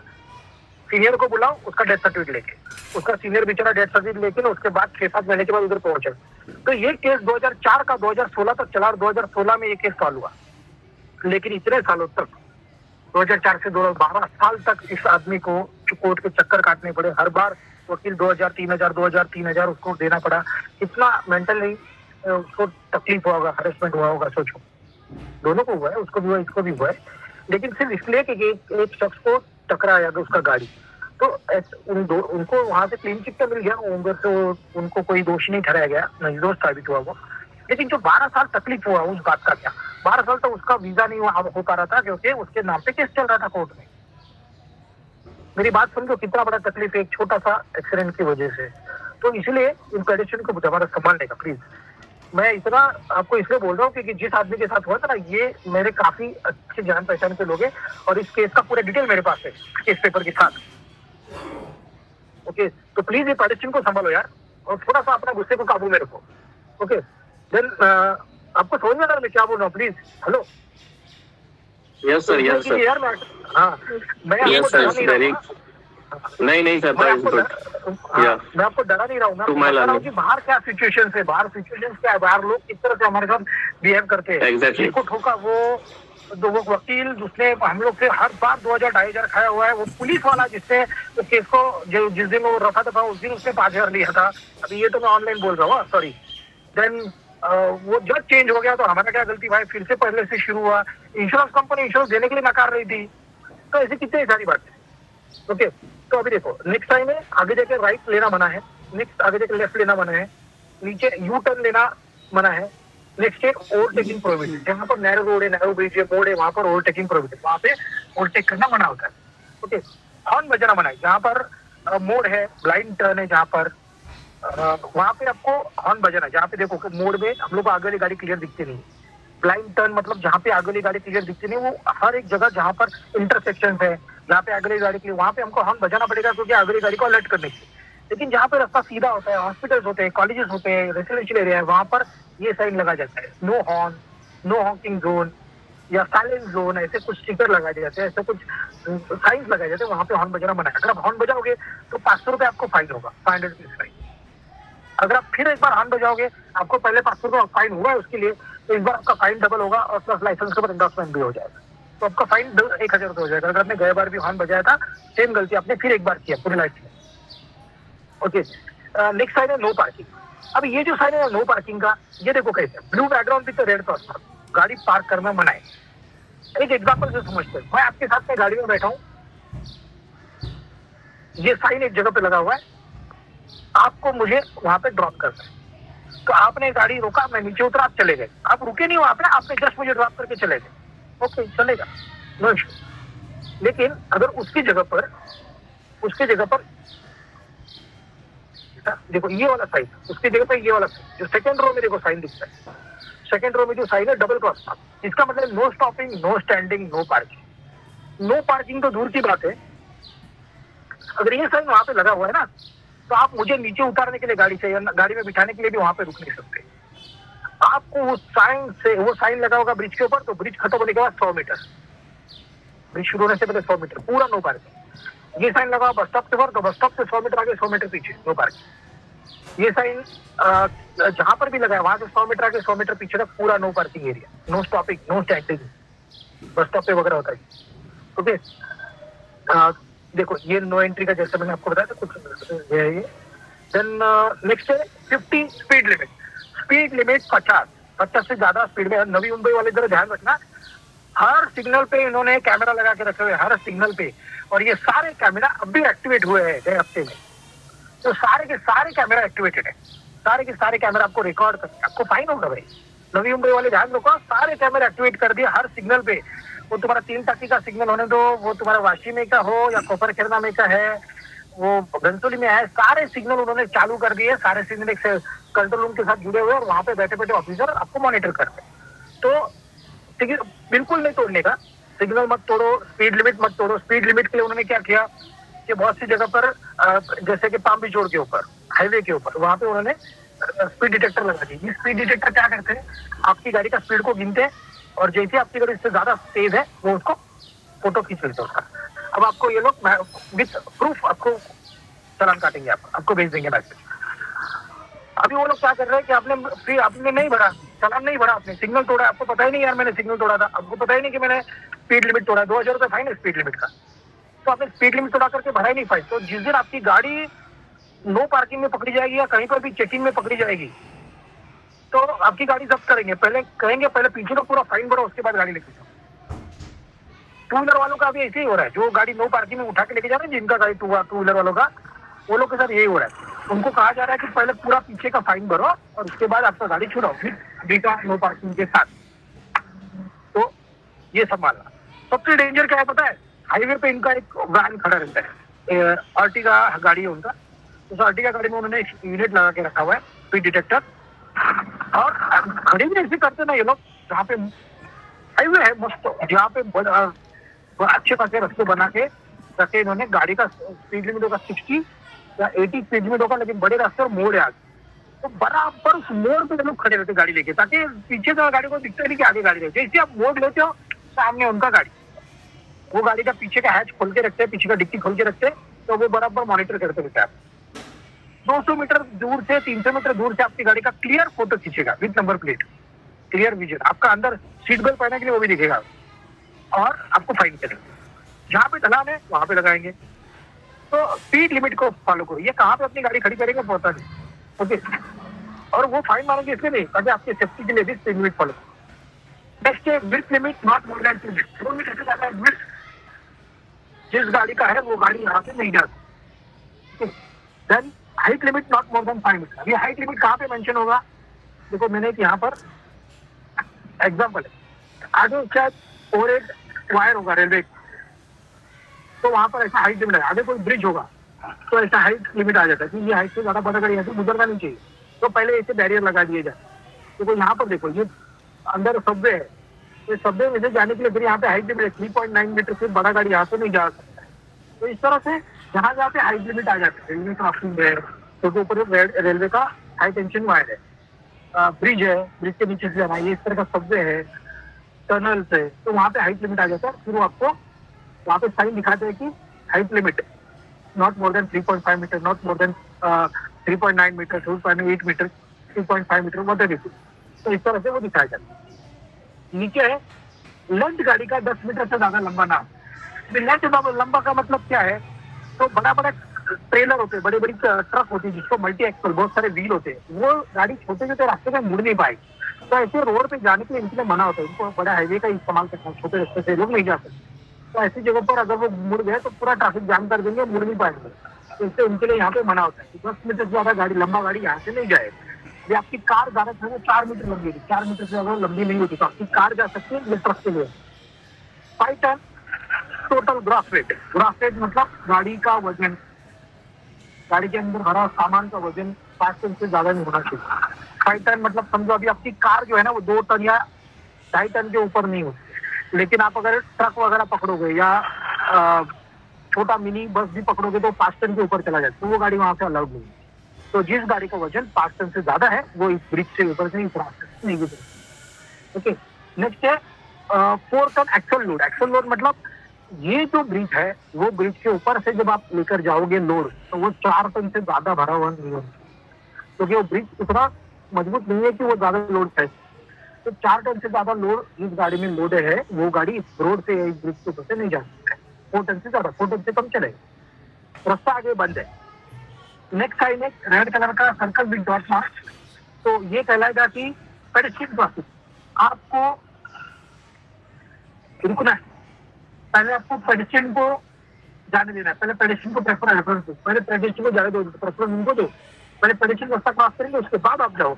सीनियर को बुलाओ, उसका डेथ सर्टिफिकेट लेके। उसका सीनियर बेचारा डेथ सर्टिफिकेट लेके ना उसके बाद 6-7 महीने के बाद उधर पहुंचा। तो ये केस 2004 का 2016 तक चला और 2016 में ये केस सॉल्व हुआ। लेकिन इतने सालों तक 2004 से 12 साल तक इस आदमी को कोर्ट के चक्कर काटने पड़े। हर बार वकील 2,000-3,000 उसको देना पड़ा। इतना मेंटली उसको तकलीफ हुआ होगा, हरेसमेंट हुआ होगा। सोचो, दोनों को हुआ है, उसको भी हुआ, इसको भी हुआ है। लेकिन सिर्फ इसलिए कि एक शख्स को टकराया उसका गाड़ी, तो उनको वहां से क्लीन चिट मिल गया, उधर से उनको कोई दोषी नहीं ठहराया गया, निर्दोष साबित हुआ वो। लेकिन जो 12 साल तकलीफ हुआ उस बात का क्या, 12 साल तक उसका वीजा नहीं हो पा रहा था, क्योंकि उसके नाम पे केस चल रहा था कोर्ट में। मेरी बात समझो कितना बड़ा तकलीफ है एक छोटा सा एक्सीडेंट की वजह से। तो इसलिए इन पेडिशन को दोबारा संभालने का प्लीज, मैं इतना आपको इसलिए बोल रहा हूँ क्योंकि जिस आदमी के साथ हुआ था ना, ये मेरे काफी अच्छे जान पहचान के लोग हैं और इस केस का पूरा डिटेल मेरे पास है केस पेपर के साथ। ओके, तो प्लीज ये पेडिशन को संभालो यार, और थोड़ा सा अपना गुस्से को काबू में रखो। ओके, देन आपको समझ में आ रहा है मैं क्या बोल रहा हूँ? Please, hello. Yes sir, yes sir. यार मैं नहीं सर, मैं आपको डरा नहीं रहा हूँ, मैं आपको बता रहा हूँ कि बाहर क्या सिचुएशन है, बाहर सिचुएशन क्या है, बाहर लोग किस तरह से हमारे साथ बिहेव करते हैं। जिसको ठोका वो वकील जिसने हम लोग से हर बार 2,000-2,500 खाया हुआ है, वो पुलिस वाला जिसने तो केस को जिस दिन वो रखा था उस दिन उसने 5,000 लिया था। अभी ये तो मैं ऑनलाइन बोल रहा हूँ, सॉरी। देन वो जज चेंज हो गया, तो हमारा क्या गलती भाई, फिर से पहले से शुरू हुआ। इंश्योरेंस कंपनी इंश्योरेंस देने के लिए नकार रही थी। तो ऐसी कितनी सारी बातें। ओके, तो अभी देखो नेक्स्ट टाइम है, आगे जाके राइट लेना मना है, नेक्स्ट आगे जाके लेफ्ट लेना मना है, नीचे यू टर्न लेना मना है, नेक्स्ट है ओवरटेकिंग प्रोहिबिटेड। जहाँ पर नैरो रोड है, नैरो ब्रिज है, मोड़ है, वहां पर ओवरटेकिंग प्रोहिबिटेड, वहां पे ओवरटेक करना मना होता है। ओके, हॉर्न बजाना मना है, जहाँ पर मोड़ है, ब्लाइंड टर्न है, जहाँ पर वहां पे आपको हॉर्न बजाना है। जहाँ पे देखो मोड़ में हम लोग को आगे वाली गाड़ी क्लियर दिखती नहीं, ब्लाइंड टर्न मतलब जहाँ पे आगे वाली गाड़ी क्लियर दिखती नहीं, वो हर एक जगह जहाँ पर इंटरसेक्शन है, जहाँ पे आगे वाली गाड़ी के लिए वहां पे हमको हॉर्न बजाना पड़ेगा, क्योंकि आगे वाली गाड़ी को अलर्ट करने की। लेकिन जहाँ पे रास्ता सीधा होता है, हॉस्पिटल्स होते हैं, कॉलेजेस होते हैं, रेसिडेंशियल एरिया है, वहां पर ये साइन लगा जाता है, no horn, no honking zone, या साइलेंस जोन, ऐसे कुछ स्टिकर लगाए जाते हैं, ऐसे कुछ साइंस लगाए जाते हैं, वहाँ पे हॉर्न बजाना मना है। अगर आप हॉर्न बजाओगे तो 500 रुपये आपको फाइन होगा, 500 रुपीज फाइन। अगर आप फिर एक बार हॉर्न बजाओगे, आपको पहले 500 रुपये फाइन हुआ है उसके लिए, तो इस बार आपका फाइन डबल होगा और प्लस लाइसेंस के ऊपर एंडोर्समेंट भी हो जाएगा, तो आपका फाइन 1000 रुपये हो जाएगा। अगर आपने गए बार भी हॉर्न बजाया था, सेम गलती आपने फिर एक बार किया पूरी लाइफ में। ओके, नेक्स्ट साइन है नो पार्किंग। अब ये जो साइन है नो पार्किंग का, ये देखो कैसे, blue background with red cross, गाड़ी पार्क करना मना है। एक एग्जांपल से समझते हैं, मैं आपके साथ में गाड़ी में बैठा हूँ, ये साइन एक जगह पे लगा हुआ है, आपको मुझे वहां पे ड्रॉप करना है, तो आपने गाड़ी रोका, मैं नीचे उतरा, आप चले गए, आप रुके नहीं वहां पे, आपने जस्ट मुझे ड्रॉप करके चले गए, ओके चलेगा, नो इशू। लेकिन अगर उसकी जगह पर देखो ये वाला साइन, उसकी जगह पर ये वाला साइन, जो सेकंड रो में देखो साइन दिखता है, सेकंड रो में जो साइन है डबल क्रॉस मार्क, इसका मतलब no stopping, no standing, no parking. No parking तो दूर की बात है, अगर ये साइन वहां पे लगा हुआ है ना, तो आप मुझे नीचे उतारने के लिए गाड़ी से या गाड़ी में बिठाने के लिए भी वहां पे रुक नहीं सकते। आपको उस साइन से, वो साइन लगा होगा ब्रिज के ऊपर, तो ब्रिज खत्म होने के बाद 100 मीटर, ब्रिज शुरू होने से पहले 100 मीटर पूरा नो पार्किंग। ये साइन लगा बस स्टॉप के ऊपर, तो बस स्टॉप से 100 मीटर आगे, 100 मीटर पीछे नो पार्किंग। ये साइन जहां पर भी लगा है वहां से 100 मीटर आगे, 100 मीटर पीछे तक पूरा no parking area, no stopping, no standing, bus stop पे वगैरह होता है। ओके, देखो ये नो एंट्री का जैसे मैंने आपको बताया था कुछ ये है। देन नेक्स्ट है 50 स्पीड लिमिट। स्पीड लिमिट 50 से ज्यादा स्पीड में, नवी मुंबई वाले जरा ध्यान रखना, हर सिग्नल पे इन्होंने कैमरा लगा के रखे हुए, हर सिग्नल पे, और ये सारे कैमरा अब भी एक्टिवेट हुए हैं गए हफ्ते में, तो सारे के सारे कैमरा एक्टिवेटेड है, सारे के सारे कैमरा आपको रिकॉर्ड करके आपको फाइन होगा भाई। नवी मुंबई वाले ध्यान रखो, सारे कैमरा एक्टिवेट कर दिए हर सिग्नल पे, वो तुम्हारा 3 टाकी का सिग्नल होने दो, वो तुम्हारा वाशी में का हो या कोपर खेरना में का है, वो घनसोली में है, सारे सिग्नल उन्होंने चालू कर दिए, सारे सिग्नल एक कंट्रोल रूम के साथ जुड़े हुए, और वहां पे बैठे बैठे ऑफिसर आपको मॉनिटर करते हैं। तो बिल्कुल नहीं तोड़ने का, सिग्नल मत तोड़ो, स्पीड लिमिट मत तोड़ो। स्पीड लिमिट के लिए उन्होंने क्या किया कि बहुत सी जगह पर जैसे कि पाम बीच रोड के ऊपर, हाईवे के ऊपर, वहां पे उन्होंने स्पीड डिटेक्टर लगा दिए। ये स्पीड डिटेक्टर क्या करते हैं, आपकी गाड़ी का स्पीड को गिनते हैं, और जैसे आपकी गाड़ी इससे ज्यादा तेज है वो उसको फोटो खींच लेते हैं। अब आपको ये लोग विथ प्रूफ आपको चालान काटेंगे, आपको भेज देंगे मैसेज। अभी वो लोग क्या कर रहे हैं कि आपने नहीं भरा, चालान नहीं भरा, आपने सिग्नल तोड़ा, आपको पता ही नहीं यार मैंने सिग्नल तोड़ा था, आपको पता ही नहीं कि मैंने स्पीड लिमिट तोड़ा, 2000 रुपये फाइन है स्पीड लिमिट का, तो आपने स्पीड लिमिट तोड़ा करके भरा ही नहीं फाइन। तो जिस दिन आपकी गाड़ी नो पार्किंग में पकड़ी जाएगी या कहीं पर भी चेकिंग में पकड़ी जाएगी, तो आपकी गाड़ी जब्त करेंगे, पहले कहेंगे पहले पीछे का पूरा फाइन भरो, उसके बाद गाड़ी लेके जाओ। टू व्हीलर वालों का भी ऐसे ही हो रहा है, जो गाड़ी नो पार्किंग में उठा के लेके जा रहे हैं, जिनका गाड़ी टू व्हीलर वालों का, वो लोग के साथ यही हो रहा है। उनको कहा जा रहा है कि पहले पूरा पीछे का फाइन भरो और उसके बाद आपका गाड़ी छुड़ाओ बीटा नो पार्किंग के साथ। तो ये संभालना। सबसे डेंजर क्या है पता है, हाईवे पे इनका एक वैन खड़ा रहता है, अर्टिगा गाड़ी है उनका, उस अर्टिगा गाड़ी में उन्होंने एक यूनिट लगा के रखा हुआ है, स्पीड डिटेक्टर, और खड़े भी ऐसे करते ना ये लोग, जहाँ पे हाईवे है मस्त, जहाँ पे अच्छे खासे रास्ते बना के रखे इन्होंने, गाड़ी का स्पीड लिमिट होगा 60 या 80 स्पीड लिमिट होगा, लेकिन बड़े रास्ते और मोड़ है आगे, तो बराबर उस मोड़ पे लोग खड़े रहते गाड़ी लेके, ताकि पीछे का गाड़ी को दिखता नहीं कि आगे गाड़ी रहती है। जैसे आप मोड़ लेते हो सामने उनका गाड़ी, वो गाड़ी का पीछे का हैच खोल के रखते हैं, पीछे का डिक्की खोल के रखते हैं, तो वो बराबर मॉनिटर करते रहते हैं। 200 मीटर दूर से, 300 मीटर दूर से आपकी गाड़ी का क्लियर फोटो खींचेगा with number plate, clear vision, आपका अंदर सीट बेल्ट पहनने के लिए वो भी दिखेगा, और आपको फाइन करेंगे। जहाँ पे ढलान है वहां पे लगाएंगे। तो स्पीड लिमिट को फॉलो करो। ये कहाँ पे अपनी गाड़ी खड़ी करेंगे पता नहीं, ओके, और वो फाइन मांगेंगे इसलिए नहीं, ताकि आपकी सेफ्टी के लिए भी स्पीड लिमिट फॉलो करो। नेक्स्ट है width limit not more than 2 meter से ज्यादा विड्थ जिस गाड़ी का है वो गाड़ी यहाँ से नहीं जा सकती। Then height limit not more than 5 meter. ये हाइट लिमिट कहाँ पे मेंशन होगा, देखो मैंने यहाँ पर एग्जाम्पल है, आगे शायद और एक वायर होगा रेलवे, तो वहां पर ऐसा हाइट लिमिट है, आगे कोई ब्रिज होगा तो ऐसा हाइट लिमिट आ जाता है कि ये हाइट से ज्यादा बड़ा गाड़ी ऐसे गुजरना नहीं चाहिए, तो पहले ऐसे बैरियर लगा दिए जाए। तो यहाँ पर देखो ये अंदर सबवे है, तो सबवे में से जाने के लिए फिर यहाँ पे हाइट लिमिट 3.9 मीटर से बड़ा गाड़ी यहाँ से नहीं जा सकता है। तो इस तरह से जहाँ जहाँ पे हाइट लिमिट आ जाती है, रेलवे क्रॉसिंग है, तो ऊपर रेलवे का हाई टेंशन वायर है, ब्रिज है, ब्रिज के नीचे से जाना, ये इस तरह का सबवे है, टनल से, तो वहाँ पे हाइट लिमिट आ जाता है। फिर वो आपको वहाँ पे साइन दिखाते हैं कि height limit not more than 3.5 meter, not more than 3.9 meter, 2.8 meter, 3.5 meter, whatever it is. तो इस तरह से वो दिखाया जाता है। नीचे है लेंथ गाड़ी का 10 मीटर से ज्यादा लंबा ना। लेंथ लंबा का मतलब क्या है? तो बड़ा बड़ा ट्रेलर होते हैं, बड़ी बड़ी ट्रक होती है जिसको मल्टी एक्सल, बहुत सारे व्हील होते हैं, वो गाड़ी छोटे छोटे रास्ते में मुड़ नहीं पाएगी। तो ऐसे रोड पे जाने के लिए इनके लिए मना होता है, इनको बड़ा हाईवे का इस्तेमाल करना है, छोटे रास्ते से लोग नहीं जा सकते। तो ऐसी जगह पर अगर वो मुड़ गए तो पूरा ट्रैफिक जाम कर देंगे, मुड़ नहीं पाएंगे। तो इससे उनके लिए यहाँ पे मना होता है कि 10 मीटर से ज्यादा गाड़ी, लंबा गाड़ी यहाँ से नहीं जाएगी। आपकी कार ज्यादा से 4 मीटर लंबी है, 4 मीटर से ज्यादा लंबी नहीं होती, तो आपकी कार जा सकती है, ये ट्रक के लिए। 5 ton total gross weight. Gross weight मतलब गाड़ी का वजन, गाड़ी के अंदर भरा सामान का वजन 5 टन से ज्यादा नहीं होना चाहिए। 5 टन मतलब समझो अभी आपकी कार जो है ना वो 2 टन या 2.5 टन के ऊपर नहीं होती, लेकिन आप अगर ट्रक वगैरह पकड़ोगे या छोटा मिनी बस भी पकड़ोगे तो 5 टन के ऊपर चला जाता है, तो वो गाड़ी वहां से अलाउड नहीं है। तो जिस गाड़ी का वजन 5 टन से ज्यादा है वो इस ब्रिज से ऊपर से नहीं गुजरे। ओके, नेक्स्ट है 4 ton axle load. Axle load मतलब ये जो ब्रिज है वो ब्रिज के ऊपर से जब आप लेकर जाओगे लोड, तो वो 4 टन से ज्यादा भरा हुआ नहीं होगा, क्योंकि वो ब्रिज इतना मजबूत नहीं है कि वो ज्यादा लोड है। तो 4 टन से ज्यादा लोड जिस गाड़ी में लोड है वो गाड़ी इस रोड से, इस ब्रिज के ऊपर से नहीं जा सकती है। 4 टन से ज्यादा, 4 टन से कम चलेगा, रास्ता आगे बंद है। नेक्स्ट साइन है रेड कलर का सर्कल विद डॉट मार्क, तो ये कहलाएगा कि पेडेस्ट्रियन क्रॉसिंग। आपको रुकना है, पहले आपको पेडेस्ट्रियन को जाने देना है, पहले पेडेस्ट्रियन को प्रेफरेंस दो, पहले पेडेस्ट्रियन को जाने दो, प्रेफरेंस उनको दो, पहले पेडेस्ट्रियन रास्ता क्रॉस करेंगे उसके बाद आप जाओ।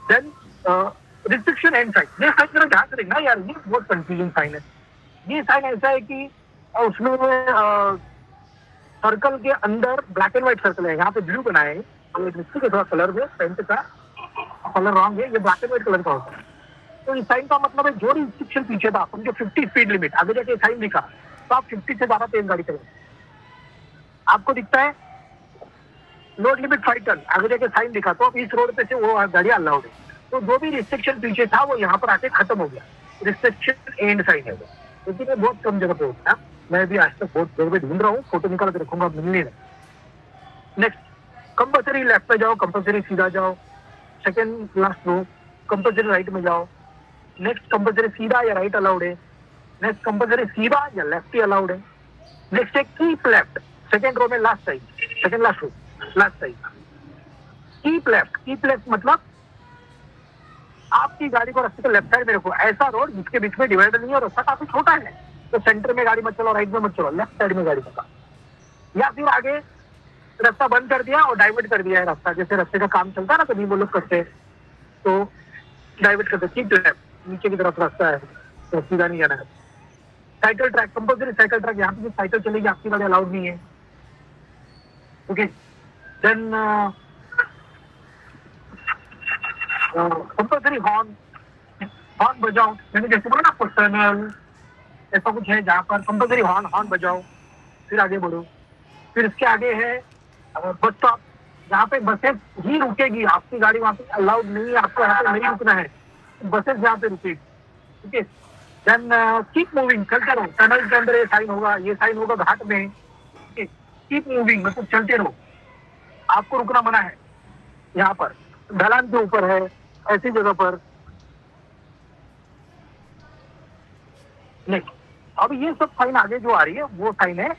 Then restriction end sign. ये साइन जरा ध्यान से देखना यार, ये बहुत कंफ्यूजिंग साइन है। ये साइन ऐसा है कि उसमें सर्कल के अंदर ब्लैक एंड व्हाइट सर्कल है, यहाँ पे ब्लू बनाया है, मिस्टेक है थोड़ा कलर में, पेंट का कलर रॉन्ग है, ये ब्लैक एंड व्हाइट कलर का होता है। तो इस साइन का मतलब है जो रिस्ट्रिक्शन पीछे था, समझो 50 स्पीड लिमिट, आगे जाके साइन दिखा तो आप 50 से ज्यादा तेज गाड़ी करेंगे। आपको दिखता है लोड लिमिट 5 टन, आगे जाके साइन दिखा तो इस रोड पे से वो गाड़ी अलाउड है। तो जो भी रिस्ट्रिक्शन पीछे था वो यहाँ पर आके खत्म हो गया, रिस्ट्रिक्शन एंड साइन है वो, क्योंकि मैं बहुत कम जगह पे होता है, मैं भी आज तक बहुत जगह पे ढूंढ रहा हूँ, फोटो निकाल के रखूंगा, मिल नहीं रहा। नेक्स्ट कंपल्सरी लेफ्ट पे जाओ, कंपल्सरी सीधा जाओ, second last row compulsory right में जाओ। नेक्स्ट कंपल्सरी सीधा या राइट अलाउड है, नेक्स्ट कंपल्सरी सीधा या लेफ्ट ही अलाउड है। नेक्स्ट है कीप लेफ्ट, सेकेंड रो में last side, second last row last side. Keep left, keep left मतलब आपकी गाड़ी को रास्ते के लेफ्ट साइड में रखो, ऐसा रोड जिसके बीच में डिवाइडर नहीं है, रास्ता काफी छोटा है, तो सेंटर में गाड़ी मत चलो, राइट में मत चलो, लेफ्ट साइड में गाड़ी चला। या फिर आगे रास्ता बंद कर दिया और डाइवर्ट कर दिया है रास्ता, जैसे रास्ते का काम चलता है ना कभी वो लोग करते हैं, तो डाइवर्ट करते, कीप लेफ्ट, नीचे की तरफ रास्ता है तो सीधा नहीं जाना है। Cycle track, compulsory cycle track, यहाँ पे साइकिल चलेगी, आपकी गाड़ी अलाउड नहीं है। Okay, then compulsory horn, horn बजाओ, मैंने जैसे बोला ना आपको टनल ऐसा कुछ है जहाँ पर कंपल्सरी हॉर्न बजाओ, फिर आगे बढ़ो। फिर इसके आगे है बस स्टॉप, जहाँ पे बसें ही रुकेगी, आपकी गाड़ी वहाँ पे अलाउड नहीं है, आपको यहाँ पे नहीं रुकना है, बसेस जहाँ पे रुकेगी। ठीक है, देन कीप मूविंग, चलते रहो, टनल के अंदर ये साइन होगा, ये साइन होगा घाट में। कीप मूविंग मतलब चलते रहो, आपको रुकना मना है, यहाँ पर ढलान के ऊपर है, ऐसी जगह पर। नेक्स्ट, अब ये सब साइन आगे जो आ रही है वो साइन है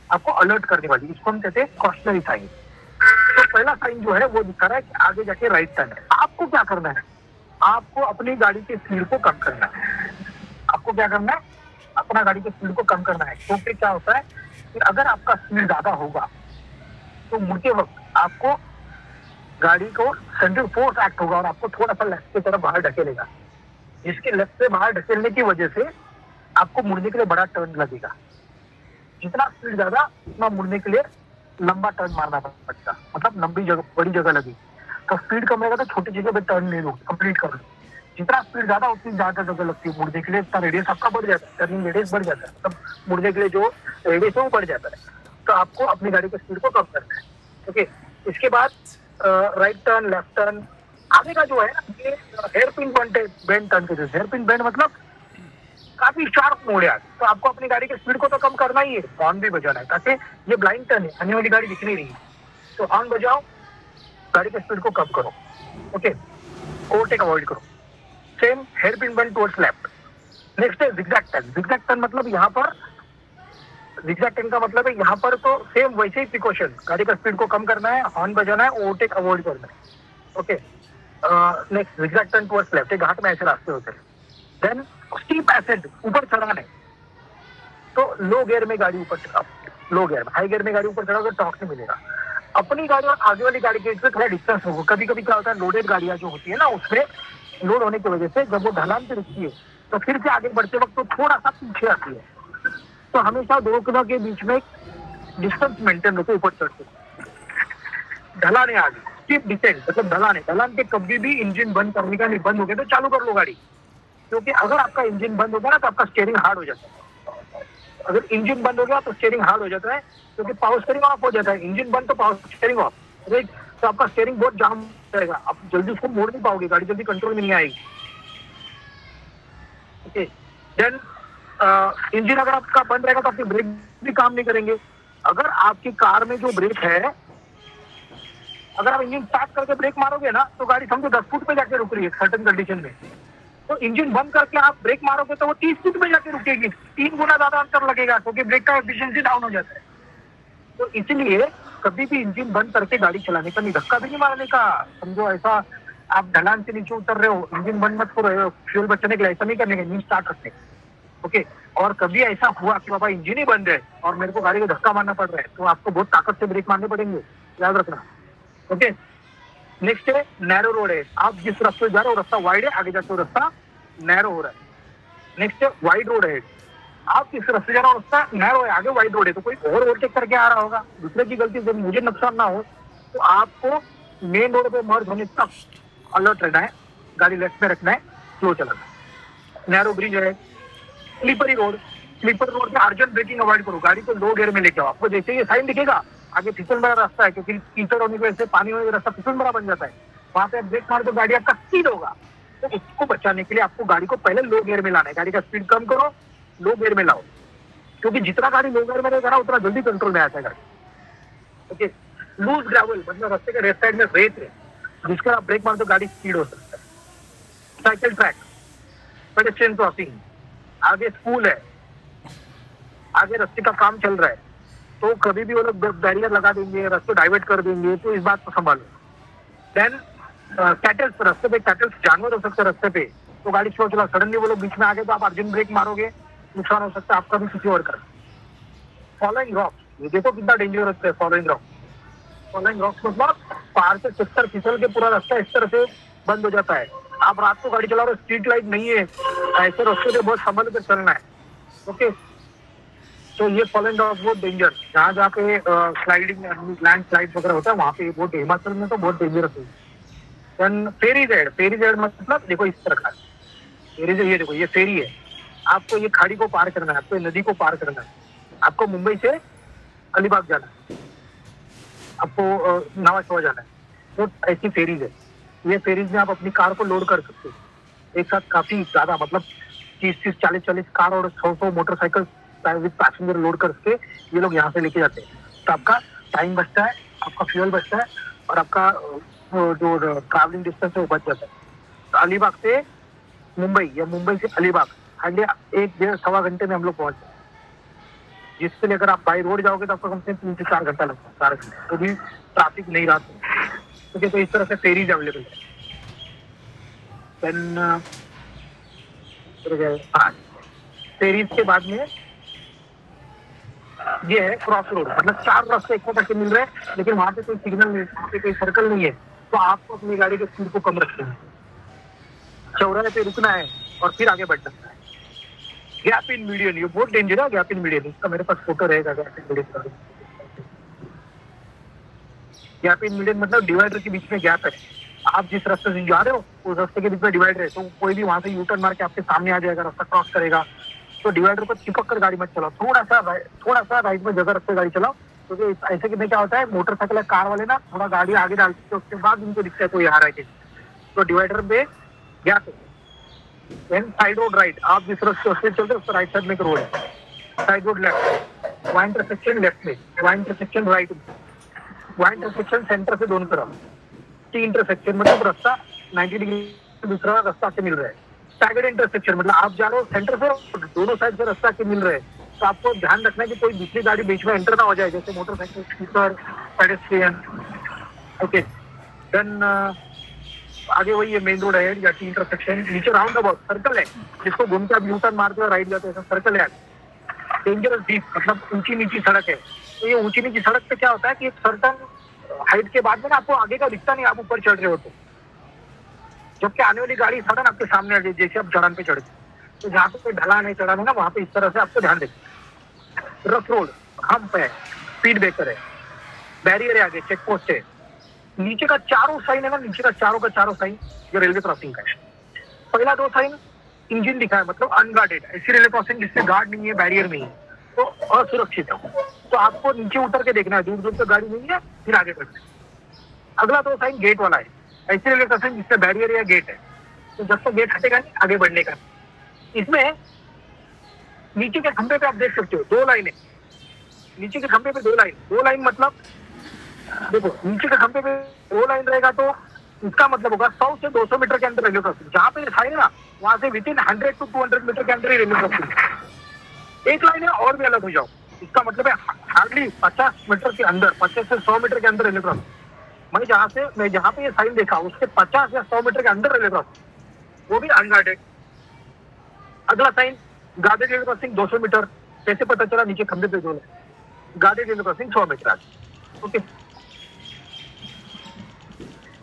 आपको अलर्ट करने वाली, इसको हम कहते हैं कॉशनरी साइन। तो पहला साइन जो है वो दिखा रहा है कि आगे जाके राइट टर्न है। आपको क्या करना है, आपको अपनी गाड़ी की स्पीड को कम करना है। आपको क्या करना है, अपना गाड़ी की स्पीड को कम करना है, क्योंकि क्या होता है कि अगर आपका स्पीड ज्यादा होगा तो मुड़ते वक्त आपको गाड़ी को सेंट्रल फोर्स एक्ट होगा और आपको थोड़ा सा लेफ्ट की तरफ बाहर ढकेलेगा, जिसके लेफ्ट से बाहर ढकेलने की वजह से आपको मुड़ने के लिए बड़ा टर्न लगेगा। जितना स्पीड ज्यादा उतना मुड़ने के लिए लंबा टर्न मारना पड़ता, मतलब लंबी जगह, बड़ी जगह लगी। तो स्पीड कम रहेगा तो छोटी जगह पे टर्न नहीं होगी, कंप्लीट कर लो। जितना स्पीड ज्यादा उतनी ज्यादा जगह लगती है मुड़ने के लिए, इतना रेडियस आपका बढ़ जाता है, टर्निंग रेडियस बढ़ जाता है, तब मुड़ने के लिए जो रेडियस है वो बढ़ जाता है। तो आपको अपनी गाड़ी की स्पीड को कम करना है। ओके, इसके बाद राइट टर्न, लेफ्ट टर्न, आगे का जो है ये हेयर पिन बेंड टर्न के हेयर पिन बेंड मतलब काफी शार्प मोड़ है, तो आपको अपनी गाड़ी की स्पीड को तो कम करना ही है, हॉर्न भी बजाना है ताकि ये ब्लाइंड टर्न है, आने वाली गाड़ी दिख नहीं रही है, तो हॉर्न बजाओ, गाड़ी की स्पीड को कम करो, ओके, ओवरटेक अवॉइड करो। Same here pin bend towards left. Next है जिगजैग टर्न। जिगजैग टर्न मतलब यहाँ पर, जिगजैग टर्न का मतलब है यहाँ पर तो सेम वैसे ही प्रिकॉशन, गाड़ी का स्पीड को कम करना है, हॉर्न बजाना है, ओवरटेक अवॉइड करना है, okay. Next zigzag turn towards left, घाट में ऐसे रास्ते होते हैं। देन स्टीप एसेंट, ऊपर चढ़ाना है, तो लो गियर में गाड़ी ऊपर चढ़ाओ, लो गियर में, हाई गियर में गाड़ी ऊपर चढ़ाओ तो टॉर्क नहीं मिलेगा। अपनी गाड़ी और आगे वाली गाड़ी के बीच में थोड़ा डिस्टेंस होगा। कभी कभी क्या होता है, लोडेड गाड़ियां जो होती है ना, उसमें लोड होने की वजह से जब वो ढलान पे रुकती है तो फिर से आगे बढ़ते वक्त तो थोड़ा सा पीछे आती है, तो हमेशा दो के बीच में डिस्टेंस मेंटेन रखो ऊपर चढ़ते। ढलान है आगे, स्टीप डिसेंट मतलब ढलान है, ढलान के कभी भी इंजन बंद करने का नहीं, बंद हो गया तो चालू कर लो गाड़ी, क्योंकि अगर आपका इंजन बंद हो गया ना तो आपका स्टीयरिंग हार्ड हो जाता है। अगर इंजन बंद हो गया तो स्टीयरिंग हार्ड हो जाता है, क्योंकि पावर स्टीयरिंग ऑफ हो जाता है, इंजन बंद तो पावर स्टीयरिंग ऑफ, राइट, तो आपका स्टीयरिंग बहुत जाम हो जाएगा, आप जल्दी उसको मोड़ नहीं पाओगे, गाड़ी जल्दी कंट्रोल में नहीं आएगी, ओके। देन इंजन अगर आपका बंद रहेगा तो आपके ब्रेक भी काम नहीं करेंगे। अगर आपकी कार में जो ब्रेक है, अगर आप इंजन स्टार्ट करके ब्रेक मारोगे ना तो गाड़ी समझो 10 फुट पे जाके रुक रही है सर्टेन कंडीशन में, तो इंजन बंद करके आप ब्रेक मारोगे तो वो 30 फुट में जाके रुकेगी, 3 गुना ज्यादा अंतर लगेगा, क्योंकि ब्रेक का एफिशिएंसी डाउन हो जाता है। तो इसलिए कभी भी इंजन बंद करके गाड़ी चलाने का नहीं, धक्का भी नहीं मारने का। समझो ऐसा आप ढलान से नीचे उतर रहे हो, इंजन बंद मत करो, फ्यूल बचाने के लिए ऐसा नहीं करने का, इंजन स्टार्ट रखने, ओके। और कभी ऐसा हुआ कि बाबा इंजन ही बंद है और मेरे को गाड़ी को धक्का मारना पड़ रहा है, तो आपको बहुत ताकत से ब्रेक मारने पड़ेंगे, याद रखना, ओके। नेक्स्ट है नैरो रोड है, आप जिस रास्ते जा रहे हो रास्ता वाइड है, आगे जाके रास्ता नैरो हो रहा है। नेक्स्ट है वाइड रोड है, आप जिस रास्ते जा रहे हो रास्ता नैरो है, आगे वाइड रोड है, तो कोई और ओवरटेक करके आ रहा होगा, दूसरे की गलती से मुझे नुकसान ना हो, तो आपको मेन रोड पे मर्ज होने तक अलर्ट रहना है, गाड़ी लेफ्ट में रखना है, स्लो चलाना। नैरो ब्रिज है, स्लीपरी रोड, स्लीपर रोड पे अर्जेंट ब्रेकिंग अवॉइड करो, गाड़ी को लो गियर में लेके आओ, आपको जैसे ये साइन दिखेगा आगे फिसल भरा रास्ता है, क्योंकि कीचड़ होने की वजह से पानी होने का रास्ता फिसल भरा बन जाता है, वहां पे आप ब्रेक मार तो गाड़ी आपका स्पीड होगा, तो उसको बचाने के लिए आपको गाड़ी को पहले लो गियर में लाना है, गाड़ी का स्पीड कम करो, लो गियर में लाओ, क्योंकि जितना गाड़ी लो गियर में रहेगा उतना जल्दी कंट्रोल में आता है गाड़ी, ओके। लूज ग्रेवल मतलब रास्ते के रेस्ट साइड में रेत है, जिसका आप ब्रेक मार तो गाड़ी स्पीड हो सकता है। साइकिल ट्रैक, पेडेस्ट्रियन क्रॉसिंग, आगे स्कूल है, आगे रास्ते का काम चल रहा है, तो कभी भी वो लोग बैरियर लगा देंगे, रास्ते डाइवर्ट कर देंगे, तो इस बात को संभालो। देन कैटल्स, रास्ते पे कैटल्स जानवर हो सकते हैं रास्ते पे, तो गाड़ी स्लो चला, सडनली वो लोग बीच में आ गए तो आप अर्जेंट ब्रेक मारोगे, नुकसान हो सकता है आपका भी किसी और का। फॉलोइंग रॉक्स, ये देखो कितना डेंजरस है फॉलोइंग रॉक्स। फॉलोइंग रॉक्स मतलब पहाड़ से चक्कर फिसल के पूरा रास्ता इस तरह से बंद हो जाता है, आप रात को गाड़ी चला रहे हो, स्ट्रीट लाइट नहीं है, ऐसे रास्ते पे बहुत संभल कर चलना है, ओके। तो ये फॉलोइंग रॉक्स बहुत डेंजर, जहाँ पे स्लाइडिंग लैंड स्लाइड वगैरह होता है वहाँ पे बहुत, हिमाचल में तो बहुत डेंजरस है। Then ferry red, ferry red मतलब देखो इस तरह का फेरी, ये देखो ये फेरी है, आपको ये खाड़ी को पार करना है, आपको नदी को पार करना है, आपको मुंबई से अलीबाग जाना है, आपको नवा शहर जाना है, तो ऐसी फेरीज है। ये फेरीज में आप अपनी कार को लोड कर सकते हो एक साथ, काफी ज्यादा मतलब 30-30, 40-40 कार और 100 मोटरसाइकिल विद पैसेंजर लोड करके ये लोग यहाँ से लेके जाते हैं, तो आपका टाइम बचता है, आपका फ्यूल बचता है, और आपका जो ट्रैवलिंग डिस्टेंस है वो बच जाता है। तो अलीबाग से मुंबई या मुंबई से अलीबाग हार्डली 1-1.5-1.25 घंटे में हम लोग पहुंचते हैं, जिसके लिए अगर आप बाई रोड जाओगे तो आपको कम से कम 3 से 4 घंटा लगता है, 4 घंटे, तो भी ट्रैफिक नहीं रहा क्योंकि तो इस तरह से फेरीज अवेलेबल है। देन फेरीज के बाद में ये है क्रॉस रोड, मतलब 4 रास्ते एक करके मिल रहे हैं, लेकिन वहाँ पे कोई सिग्नल नहीं, वहाँ पे कोई सर्कल नहीं है, तो आपको अपनी गाड़ी के स्पीड को कम रखना है, चौराहे पे रुकना है और फिर आगे बढ़ना है। गैप इन मीडियन, ये बहुत डेंजर है गैप इन मीडियन, इसका मेरे पास फोटो रहेगा गैप इन मीडियन का। गैप इन मीडियन मतलब डिवाइडर के बीच में गैप है, आप जिस रास्ते से जा रहे हो उस रास्ते के बीच में डिवाइडर है, तो कोई भी वहां से यू टर्न मार के आपके सामने आ जाएगा, रास्ता क्रॉस करेगा, तो डिवाइडर पर चिपक कर गाड़ी मत चलाओ, थोड़ा सा राइट में जगह रख कर गाड़ी चलाओ, क्योंकि ऐसे कि क्या होता है मोटरसाइकिल कार वाले ना थोड़ा गाड़ी आगे डालते हैं, उसके बाद उनको दिखता है कोई आ रहा है, तो डिवाइडर पे गैप है। देन साइड रोड राइट, आप जिस रास्ते से चलते उसका राइट साइड में एक रोड है, साइड रोड लेफ्ट, वहाँ इंटरसेक्शन लेफ्ट में, वहाँ इंटरसेक्शन राइट में, वहाँ इंटरसेक्शन सेंटर से दोनों तरफ, टी इंटरसेक्शन मतलब रास्ता 90 डिग्री दूसरा रास्ता से मिल रहा है। स्टैगर्ड इंटरसेक्शन मतलब आप जा रहे हो सेंटर से, दोनों साइड से रास्ता के मिल रहे हैं, तो आपको ध्यान रखना है कि कोई दूसरी गाड़ी बीच में एंटर ना हो जाए, जैसे motorcycle, scooter, pedestrian. Okay, then आगे वही मेन रोड है या टी इंटरसेक्शन, नीचे राउंड अबाउट सर्कल है जिसको घूम के आप यू टर्न मारते हो राइट जाते हो, सर्कल है। डेंजरस डीप मतलब ऊंची नीची सड़क है, तो ये ऊंची नीची सड़क पे क्या होता है कि एक सर्टन हाइट के बाद में ना आपको आगे का दिखता नहीं, आप ऊपर चढ़ रहे हो तो, जबकि आने वाली गाड़ी सडन आपके सामने आ जाए जैसे आप चढ़ान पे चढ़ते, तो जहाँ पे कोई ढलान है चढ़ान है ना, वहाँ पे इस तरह से आपको ध्यान देना। रफ रोड, हम्प है, स्पीड ब्रेकर है, बैरियर है, आगे चेक पोस्ट है, नीचे का चारों साइन है ना, नीचे का चारों साइन जो रेलवे क्रॉसिंग का है। पहला 2 साइन इंजन दिखा है मतलब अनगार्डेड, ऐसी रेलवे क्रॉसिंग जिससे गार्ड नहीं है, बैरियर नहीं है, तो असुरक्षित है, तो आपको नीचे उतर के देखना है, दूर दूर तक गाड़ी नहीं है फिर आगे बढ़ना है। अगला 2 साइन गेट वाला है, ऐसी रेलवे क्रॉसिंग जिससे बैरियर या गेट है, तो जब तक गेट हटेगा नहीं आगे बढ़ने का। इसमें नीचे के खंभे पे आप देख सकते हो 2 लाइनें, नीचे के खंभे पे 2 लाइन मतलब देखो नीचे के खंभे पे 2 लाइन रहेगा तो इसका मतलब होगा 100 से 200 मीटर के अंदर रेलवे क्रॉसिंग, जहाँ पे साइन ना वहां से विद इन 100 to 200 मीटर के अंदर ही रेलवे क्रॉसिंग। एक लाइन है और भी अलग हो जाओ, इसका मतलब है हार्डली 50 मीटर के अंदर, 50 से 100 मीटर के अंदर रेलवे क्रॉसिंग। मैं जहाँ पे ये साइन देखा उसके 50 या 100 मीटर के अंदर रेलवे क्रॉसिंग, वो भी अनगार्डेड। अगला sign guarded railway crossing 200 meter, कैसे पता चला, नीचे खंभे पे 2 गार्डेड रेलवे क्रॉसिंग 100 मीटर आगे। ओके,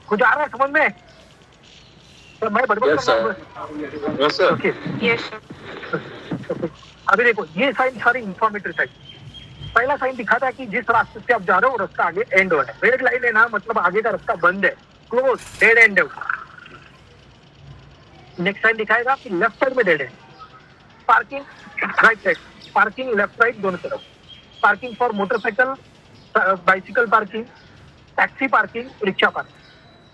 कुछ आ रहा है समझ में? तो मैं अभी देखो ये साइन सारी इंफॉर्मेटिव साइन। पहला साइन दिखाता है कि जिस रास्ते से आप जा रहे हो वो रास्ता आगे एंड हो रहा है, रेड लाइन है ना मतलब आगे का रास्ता बंद है, क्लोज, डेड एंड है। नेक्स्ट साइन दिखाएगा कि लेफ्ट साइड में डेड है, parking right side, parking left right दोनों तरफ, parking for motorcycle, bicycle parking, taxi parking, rickshaw parking.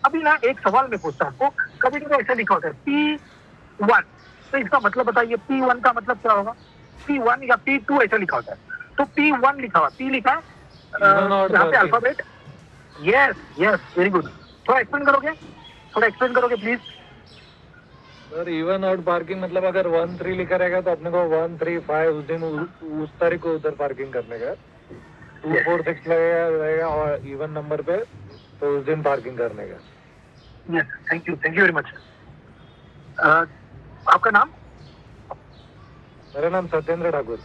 अभी ना एक सवाल मैं पूछता हूँ, कभी कभी ऐसा लिखा होता है P1, तो इसका मतलब बताइए P1 का मतलब क्या होगा? P1 या P2 ऐसा लिखा होता है, तो P1 लिखा हुआ, P लिखा है यहाँ पे अल्फाबेट। यस वेरी गुड, थोड़ा एक्सप्लेन करोगे please sir? Even out parking मतलब अगर 1-3 लिखा रहेगा तो अपने को 1-3-5 उस दिन उस तारीख को उधर पार्किंग करने का, 2-4-6 लगेगा और इवन नंबर पे तो उस दिन पार्किंग करने का। Yes, thank you very much. आपका नाम? मेरा नाम Satyendra Thakur.